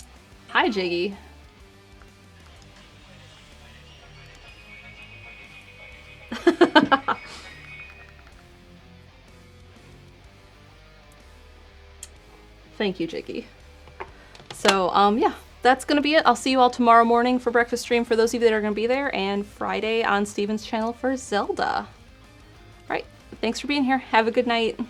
Hi, Jiggy. Thank you, Jiggy. So, yeah, that's gonna be it. I'll see you all tomorrow morning for breakfast stream for those of you that are gonna be there, and Friday on Steven's channel for Zelda. All right, thanks for being here. Have a good night.